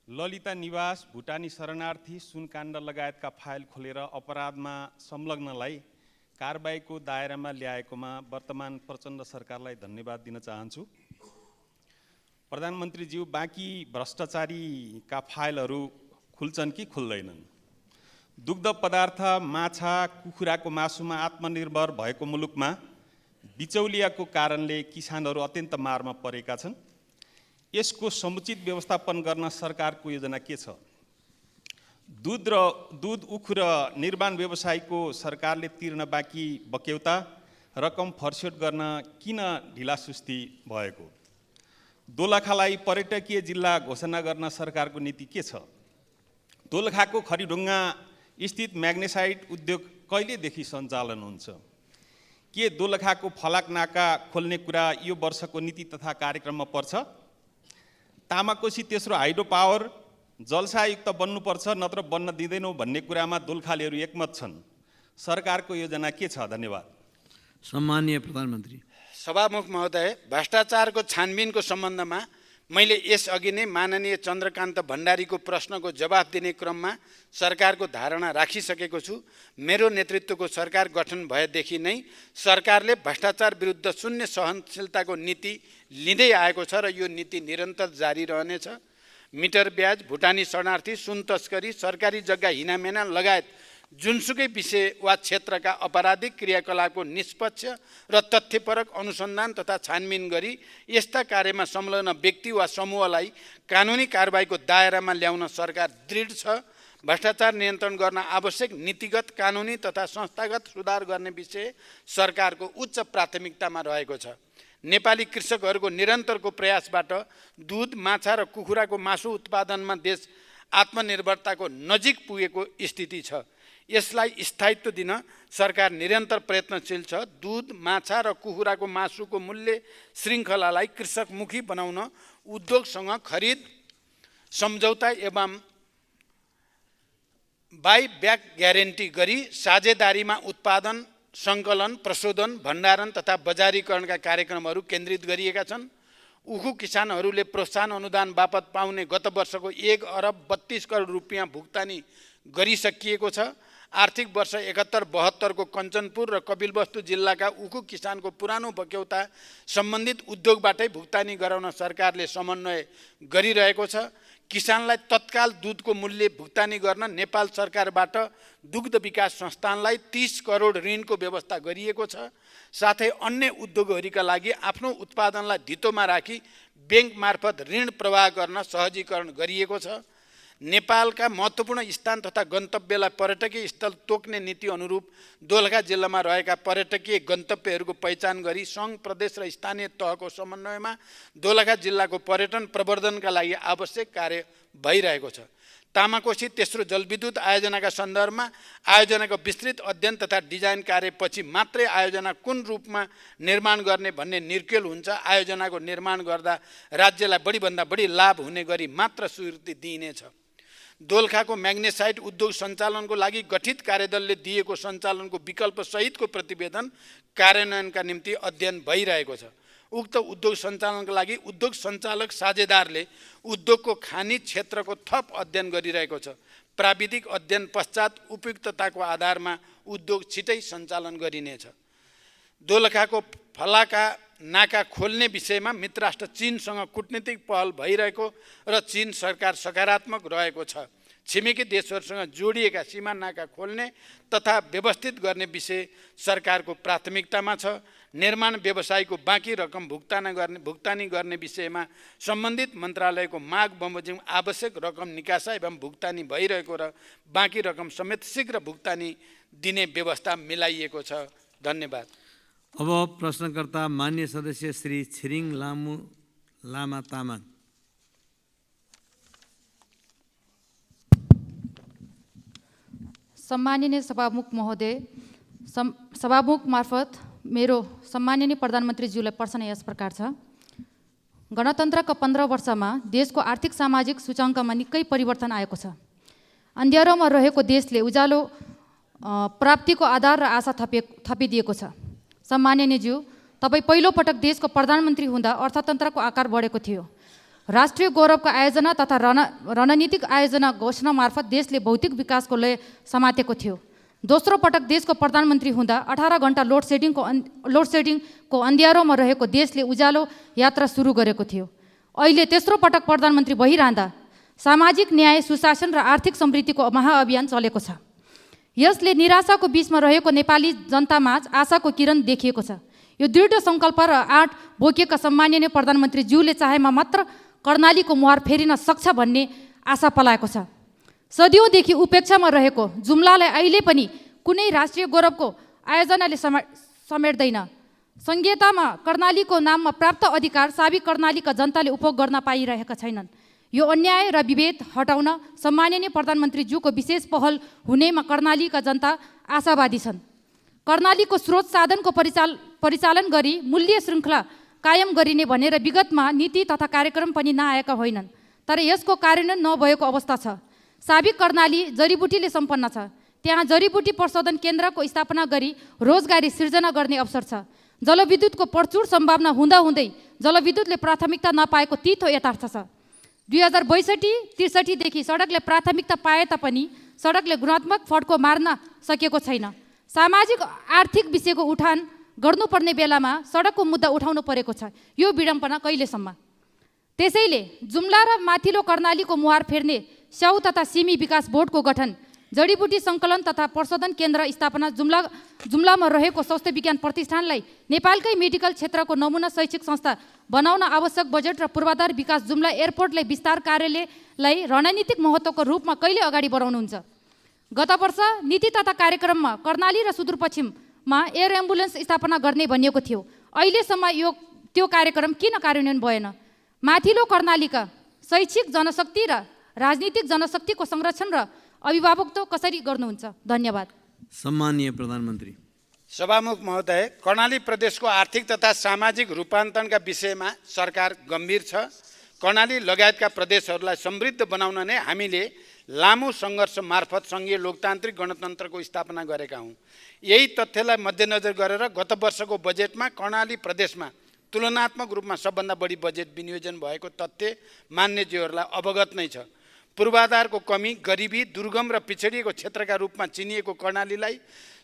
ललिता निवास भुटानी शरणार्थी सुनकाण्ड लगायतका फाइल खोलेर अपराधमा संलग्नलाई कारबाहीको दायरामा ल्याएकोमा वर्तमान प्रचण्ड सरकारलाई धन्यवाद दिन चाहन्छु। प्रधानमन्त्रीज्यू, बाँकी भ्रष्टाचारीका फाइलहरू खुल्छन् कि खुल्दैनन्? दुग्ध पदार्थ, माछा, कुखुराको मासुमा आत्मनिर्भर भएको मुलुकमा बिचौलियाको कारणले किसानहरू अत्यन्त मारमा परेका छन्। यसको समुचित व्यवस्थापन गर्न सरकारको योजना के छ? दूध उखु र निर्माण व्यवसायको सरकारले तिर्न बाँकी बक्यौता रकम फर्स्योट गर्न किन ढिलासुस्ती भएको? दोलखालाई पर्यटकीय जिल्ला घोषणा गर्न सरकारको नीति के छ? दोलखाको खरीढुङ्गा स्थित म्याग्नेसाइट उद्योग कहिलेदेखि सञ्चालन हुन्छ? के दोलखाको फलाक नाका खोल्ने कुरा यो वर्षको नीति तथा कार्यक्रममा पर्छ? तामाकोशी तेस्रो हाइड्रो पावर जलसायुक्त बन्नुपर्छ नत्र बन्न दिँदैनौँ भन्ने कुरामा दोलखालीहरू एकमत छन्। सरकारको योजना के छ? धन्यवाद। सम्माननीय प्रधानमन्त्री। सभामुख महोदय, भ्रष्टाचारको छानबिनको सम्बन्धमा मैले यसअघि नै माननीय चन्द्रकान्त भण्डारीको प्रश्नको जवाफ दिने क्रममा सरकारको धारणा राखिसकेको छु। मेरो नेतृत्वको सरकार गठन भएदेखि नै सरकारले भ्रष्टाचार विरुद्ध शून्य सहनशीलताको नीति लिँदै आएको छ र यो नीति निरन्तर जारी रहनेछ। मिटर ब्याज, भुटानी शरणार्थी, सुन तस्करी, सरकारी जग्गा हिनामेना लगायत जुनसुकै विषय वा क्षेत्रका अपराधिक क्रियाकलापको निष्पक्ष र तथ्यपरक अनुसन्धान तथा छानबिन गरी यस्ता कार्यमा संलग्न व्यक्ति वा समूहलाई कानुनी कारबाहीको दायरामा ल्याउन सरकार दृढ छ। भ्रष्टाचार नियन्त्रण गर्न आवश्यक नीतिगत, कानुनी तथा संस्थागत सुधार गर्ने विषय सरकारको उच्च प्राथमिकतामा रहेको छ। नेपाली कृषकहरूको निरन्तरको प्रयासबाट दुध, माछा र कुखुराको मासु उत्पादनमा देश आत्मनिर्भरताको नजिक पुगेको स्थिति छ। यसलाई स्थायित्व दिन सरकार निरन्तर प्रयत्नशील छ। दुध, माछा र कुखुराको मासुको मूल्य श्रृङ्खलालाई कृषकमुखी बनाउन उद्योगसँग खरिद सम्झौता एवं बाई ब्याक ग्यारेन्टी गरी साझेदारीमा उत्पादन, सङ्कलन, प्रशोधन, भण्डारण तथा बजारीकरणका कार्यक्रमहरू केन्द्रित गरिएका छन्। उखु किसानहरूले प्रोत्साहन अनुदान बापत पाउने गत वर्षको 1 अरब 32 करोड रुपियाँ भुक्तानी गरिसकिएको छ। आर्थिक वर्ष 71-72 को कञ्चनपुर र कपिलवस्तु जिल्लाका उखु किसानको पुरानो बक्यौता सम्बन्धित उद्योगबाटै भुक्तानी गराउन सरकारले समन्वय गरिरहेको छ। किसानलाई तत्काल दुधको मूल्य भुक्तानी गर्न नेपाल सरकारबाट दुग्ध विकास संस्थानलाई 30 करोड ऋणको व्यवस्था गरिएको छ। साथै अन्य उद्योगहरूका लागि आफ्नो उत्पादनलाई धितोमा राखी ब्याङ्क मार्फत ऋण प्रवाह गर्न सहजीकरण गरिएको छ। नेपालका महत्त्वपूर्ण स्थान तथा गन्तव्यलाई पर्यटकीय स्थल तोक्ने नीति अनुरूप दोलखा जिल्लामा रहेका पर्यटकीय गन्तव्यहरूको पहिचान गरी सङ्घ, प्रदेश र स्थानीय तहको समन्वयमा दोलखा जिल्लाको पर्यटन प्रवर्धनका लागि आवश्यक कार्य भइरहेको छ। तामाकोशी तेस्रो जलविद्युत आयोजनाका सन्दर्भमा आयोजनाको विस्तृत अध्ययन तथा डिजाइन कार्यपछि मात्रै आयोजना कुन रूपमा निर्माण गर्ने भन्ने निर्केल हुन्छ। आयोजनाको निर्माण गर्दा राज्यलाई बढीभन्दा बढी लाभ हुने गरी मात्र स्वीकृति दिइनेछ। दोलखाको म्याग्नेसाइट उद्योग सञ्चालनको लागि गठित कार्यदलले दिएको सञ्चालनको विकल्प सहितको प्रतिवेदन कार्यान्वयनका निम्ति अध्ययन भइरहेको छ। उक्त उद्योग सञ्चालनका लागि उद्योग सञ्चालक साझेदारले उद्योगको खानी क्षेत्रको थप अध्ययन गरिरहेको छ। प्राविधिक अध्ययन पश्चात उपयुक्तताको आधारमा उद्योग छिटै सञ्चालन गरिनेछ। दोलखाको फलाका नाका खोल्ने विषयमा मित्रराष्ट्र चीनसँग कूटनीतिक पहल भइरहेको र चीन सरकार सकारात्मक रहेको छ। छिमेकी देशहरूसँग जोडिएका सीमा नाका खोल्ने तथा व्यवस्थित गर्ने विषय सरकारको प्राथमिकतामा छ। निर्माण व्यवसायको बाँकी रकम भुक्तानी गर्ने विषयमा सम्बन्धित मन्त्रालयको माग बमोजिम आवश्यक रकम निकासा एवं भुक्तानी भइरहेको र बाँकी रकम समेत शीघ्र भुक्तानी दिने व्यवस्था मिलाइएको छ। धन्यवाद। अब प्रश्नकर्ता मान्य सदस्य श्री छिरिङ लामा तामाङ। सम्माननीय सभामुख महोदय, सभामुख मार्फत मेरो सम्माननीय प्रधानमन्त्रीज्यूलाई प्रश्न यस प्रकार छ। गणतन्त्रको 15 वर्षमा देशको आर्थिक सामाजिक सूचाङ्कमा निकै परिवर्तन आएको छ। अन्ध्यारोमा रहेको देशले उज्यालो प्राप्तिको आधार र आशा थपिदिएको छ। सम्माननीयज्यू, तपाईँ पहिलो पटक देशको प्रधानमन्त्री हुँदा अर्थतन्त्रको आकार बढेको थियो। राष्ट्रिय गौरवको आयोजना तथा रणनीतिक आयोजना घोषणा मार्फत देशले भौतिक विकासको लय समातेको थियो। दोस्रो पटक देशको प्रधानमन्त्री हुँदा 18 घण्टा लोड सेडिङको अन्ध्यारोमा रहेको देशले उज्यालो यात्रा सुरु गरेको थियो। अहिले तेस्रो पटक प्रधानमन्त्री भइरहँदा सामाजिक न्याय, सुशासन र आर्थिक समृद्धिको महाअभियान चलेको छ। यसले निराशाको बीचमा रहेको नेपाली जनतामाझ आशाको किरण देखिएको छ। यो दृढ सङ्कल्प र आँट बोकेका सम्माननीय प्रधानमन्त्रीज्यूले चाहेमा मात्र कर्णालीको मुहार फेरिन सक्छ भन्ने आशा पलाएको छ। सदियौँदेखि उपेक्षामा रहेको जुम्लालाई अहिले पनि कुनै राष्ट्रिय गौरवको आयोजनाले समेट्दैन। संहितामा कर्णालीको नाममा प्राप्त अधिकार साबिक कर्णालीका जनताले उपभोग गर्न पाइरहेका छैनन्। यो अन्याय र विभेद हटाउन सम्माननीय प्रधानमन्त्रीज्यूको विशेष पहल हुनेमा कर्णालीका जनता आशावादी छन्। कर्णालीको स्रोत साधनको परिचालन गरी मूल्य श्रृङ्खला कायम गरिने भनेर विगतमा नीति तथा कार्यक्रम पनि नआएका होइनन्, तर यसको कार्यान्वयन नभएको अवस्था छ। साबिक कर्णाली जडीबुटीले सम्पन्न छ। त्यहाँ जडीबुटी प्रशोधन केन्द्रको स्थापना गरी रोजगारी सिर्जना गर्ने अवसर छ। जलविद्युतको प्रचुर सम्भावना हुँदाहुँदै जलविद्युतले प्राथमिकता नपाएको तितो यथार्थ छ। 2062-63 देखि सडकले प्राथमिकता पाए तापनि सडकले गुणात्मक फड्को मार्न सकेको छैन। सामाजिक आर्थिक विषयको उठान गर्नुपर्ने बेलामा सडकको मुद्दा उठाउनु परेको छ। यो विडम्बना कहिलेसम्म? त्यसैले जुम्ला र माथिल्लो कर्णालीको मुहार फेर्ने स्याउ तथा सिमी विकास बोर्डको गठन, जडीबुटी सङ्कलन तथा प्रशोधन केन्द्र स्थापना, जुम्लामा रहेको स्वास्थ्य विज्ञान प्रतिष्ठानलाई नेपालकै मेडिकल क्षेत्रको नमुना शैक्षिक संस्था बनाउन आवश्यक बजेट र पूर्वाधार विकास, जुम्ला एयरपोर्टलाई विस्तार कार्यलाई रणनीतिक महत्त्वको रूपमा कहिले अगाडि बढाउनुहुन्छ? गत वर्ष नीति तथा कार्यक्रममा कर्णाली र सुदूरपश्चिममा एयर एम्बुलेन्स स्थापना गर्ने भनिएको थियो। अहिलेसम्म त्यो कार्यक्रम किन कार्यान्वयन भएन? माथिल्लो कर्णालीका शैक्षिक जनशक्ति र राजनीतिक जनशक्तिको संरक्षण र अभिभावकत्व कसरी गर्नुहुन्छ? धन्यवाद। सम्माननीय प्रधानमन्त्री। सभामुख महोदय, कर्णाली प्रदेशको आर्थिक तथा सामाजिक रूपान्तरणका विषयमा सरकार गम्भीर छ। कर्णाली लगायतका प्रदेशहरूलाई समृद्ध बनाउन नै हामीले लामो सङ्घर्ष मार्फत सङ्घीय लोकतान्त्रिक गणतन्त्रको स्थापना गरेका हौँ। यही तथ्यलाई मध्यनजर गरेर गत वर्षको बजेटमा कर्णाली प्रदेशमा तुलनात्मक रूपमा सबभन्दा बढी बजेट विनियोजन भएको तथ्य मान्यज्यूहरूलाई अवगत नै छ। पूर्वाधारको कमी, गरिबी, दुर्गम र पिछडिएको क्षेत्रका रूपमा चिनिएको कर्णालीलाई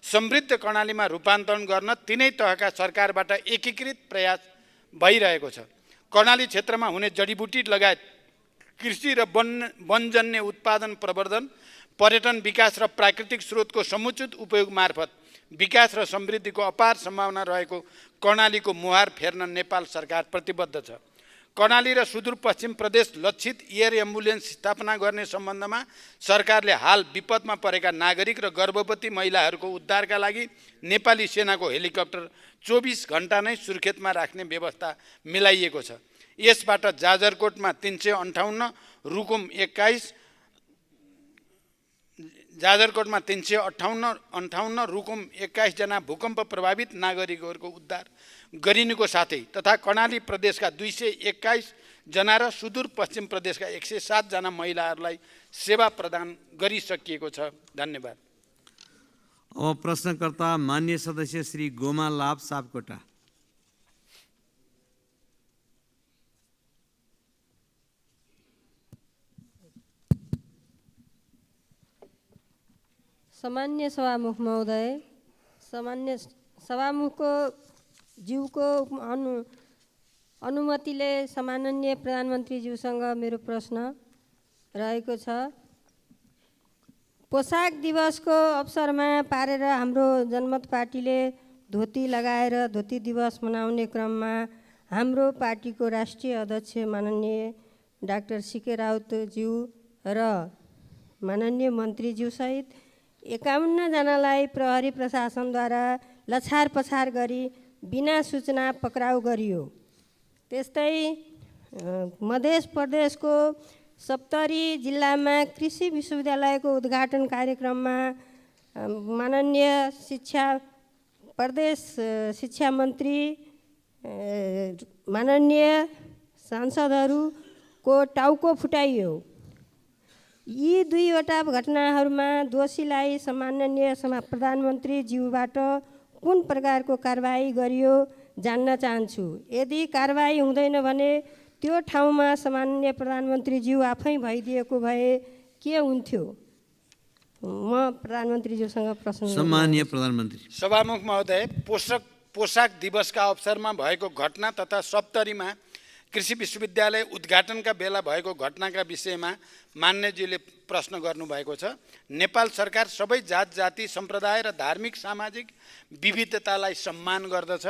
समृद्ध कर्णालीमा रूपान्तरण गर्न तिनै तहका सरकारबाट एकीकृत प्रयास भइरहेको छ। कर्णाली क्षेत्रमा हुने जडीबुटी लगायत कृषि र वनजन्य उत्पादन प्रवर्धन, पर्यटन विकास र प्राकृतिक स्रोतको समुचित उपयोग मार्फत विकास र समृद्धिको अपार सम्भावना रहेको कर्णालीको मुहार फेर्न नेपाल सरकार प्रतिबद्ध छ। कर्णाली र सुदूरपश्चिम प्रदेश लक्षित एयर एम्बुलेन्स स्थापना गर्ने सम्बन्धमा सरकारले हाल विपदमा परेका नागरिक र गर्भवती महिलाहरूको उद्धारका लागि नेपाली सेनाको हेलिकप्टर 24 घण्टा नै सुर्खेतमा राख्ने व्यवस्था मिलाइएको छ। यसबाट जाजरकोटमा 358, रुकुम 21, जाजरकोटमा 358, रुकुम 21 जना भूकम्प प्रभावित नागरिकहरूको उद्धार गरिनुको साथै तथा कर्णाली प्रदेशका 221 जना र सुदूरपश्चिम प्रदेशका 107 जना महिलाहरूलाई सेवा प्रदान गरिसकिएको छ। धन्यवाद। अब प्रश्नकर्ता मान्य सदस्य श्री गोमा लाभ सापकोटा। सामान्य सभामुख महोदय, सामान्य सभामुखको ज्यूको अनुमतिले सम्माननीय प्रधानमन्त्रीज्यूसँग मेरो प्रश्न रहेको छ। पोसाक दिवसको अवसरमा पारेर हाम्रो जनमत पार्टीले धोती लगाएर धोती दिवस मनाउने क्रममा हाम्रो पार्टीको राष्ट्रिय अध्यक्ष माननीय डाक्टर सीके राउतज्यू र माननीय मन्त्रीज्यूसहित 51 जनालाई प्रहरी प्रशासनद्वारा लछार पछार गरी बिना सूचना पक्राउ गरियो। त्यस्तै मध्य प्रदेशको सप्तरी जिल्लामा कृषि विश्वविद्यालयको उद्घाटन कार्यक्रममा माननीय प्रदेश शिक्षा मन्त्री, माननीय सांसदहरूको टाउको फुटाइयो। यी दुईवटा घटनाहरूमा दोषीलाई सम्माननीय प्रधानमन्त्रीज्यूबाट कुन प्रकारको कारबाही गरियो जान्न चाहन्छु। यदि कारबाही हुँदैन भने त्यो ठाउँमा सम्माननीय प्रधानमन्त्रीज्यू आफै भइदिएको भए के हुन्थ्यो? म प्रधानमन्त्रीज्यूसँग प्रश्न। सम्माननीय प्रधानमन्त्री। सभामुख महोदय, पोसाक दिवसका अवसरमा भएको घटना तथा सप्तरीमा कृषि विश्वविद्यालय उद्घाटनका बेला भएको घटनाका विषयमा मान्यज्यूले प्रश्न गर्नुभएको छ। नेपाल सरकार सबै जात जाति सम्प्रदाय र धार्मिक सामाजिक विविधतालाई सम्मान गर्दछ।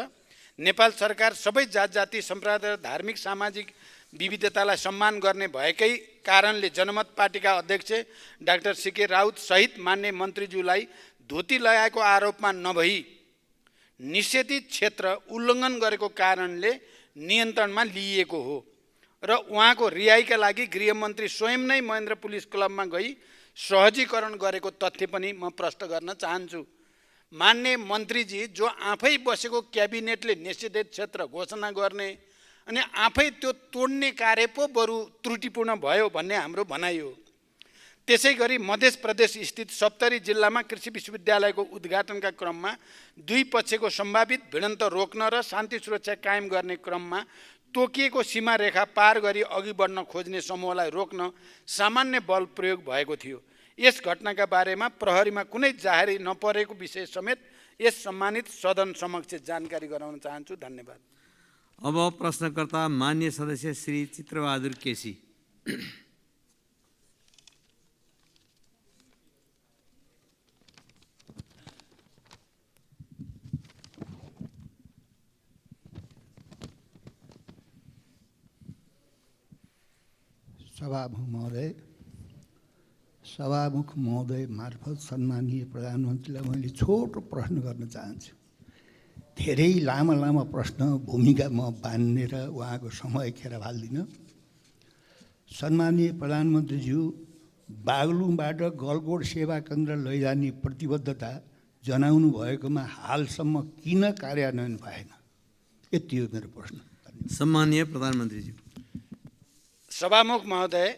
नेपाल सरकार सबै जात जाति सम्प्रदाय र धार्मिक सामाजिक विविधतालाई सम्मान गर्ने भएकै कारणले जनमत पार्टीका अध्यक्ष डाक्टर सीके राउत सहित मान्य मन्त्रीज्यूलाई धोती लगाएको आरोपमा नभई निषेधित क्षेत्र उल्लङ्घन गरेको कारणले नियन्त्रणमा लिइएको हो र उहाँको रिहाइका लागि गृहमन्त्री स्वयं नै महेन्द्र पुलिस क्लबमा गई सहजीकरण गरेको तथ्य पनि म प्रश्न गर्न चाहन्छु। मान्य मन्त्रीजी, जो आफै बसेको क्याबिनेटले निषेधित क्षेत्र घोषणा गर्ने अनि आफै त्यो तोड्ने कार्य पो बरु त्रुटिपूर्ण भयो भन्ने हाम्रो भनाइ हो। त्यसै गरी मध्य प्रदेश स्थित सप्तरी जिल्लामा कृषि विश्वविद्यालयको उद्घाटनका क्रममा दुई पक्षको सम्भावित भिडन्त रोक्न र शान्ति सुरक्षा कायम गर्ने क्रममा तोकिएको सीमा रेखा पार गरी अघि बढ्न खोज्ने समूहलाई रोक्न सामान्य बल प्रयोग भएको थियो। यस घटनाका बारेमा प्रहरीमा कुनै जाहेरी नपरेको विषय समेत यस सम्मानित सदन समक्ष जानकारी गराउन चाहन्छु। धन्यवाद। अब प्रश्नकर्ता मान्य सदस्य श्री चित्रबहादुर केसी। सभामुख महोदय मार्फत सम्मानीय प्रधानमन्त्रीलाई मैले छोटो प्रश्न गर्न चाहन्छु। धेरै लामा प्रश्न भूमिका म बाँधेर उहाँको समय खेर फाल्दिनँ। सम्मानीय प्रधानमन्त्रीज्यू, बागलुङबाट गलकोट सेवा केन्द्र लैजाने प्रतिबद्धता जनाउनु भएकोमा हालसम्म किन कार्यान्वयन भएन? यति हो मेरो प्रश्न। सम्मानीय प्रधानमन्त्रीज्यू। सभामुख महोदय,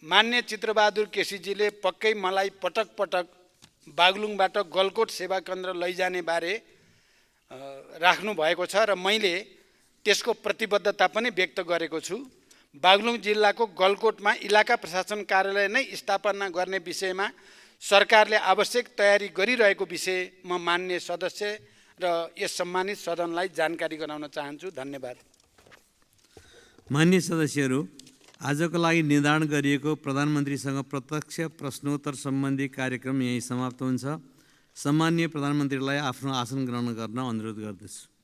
मान्य चित्रबहादुर केसीजीले पक्कै मलाई पटक पटक बागलुङबाट गलकोट सेवा केन्द्र लैजाने बारे राख्नु भएको छ र मैले त्यसको प्रतिबद्धता पनि व्यक्त गरेको छु। बागलुङ जिल्लाको गलकोटमा इलाका प्रशासन कार्यालय नै स्थापना गर्ने विषयमा सरकारले आवश्यक तयारी गरिरहेको विषय म मान्य सदस्य र यस सम्मानित सदनलाई जानकारी गराउन चाहन्छु। धन्यवाद। मान्य सदस्यहरू, आजको लागि निर्धारण गरिएको प्रधानमन्त्रीसँग प्रत्यक्ष प्रश्नोत्तर सम्बन्धी कार्यक्रम यही समाप्त हुन्छ। सम्मानीय प्रधानमन्त्रीलाई आफ्नो आसन ग्रहण गर्न अनुरोध गर्दछु।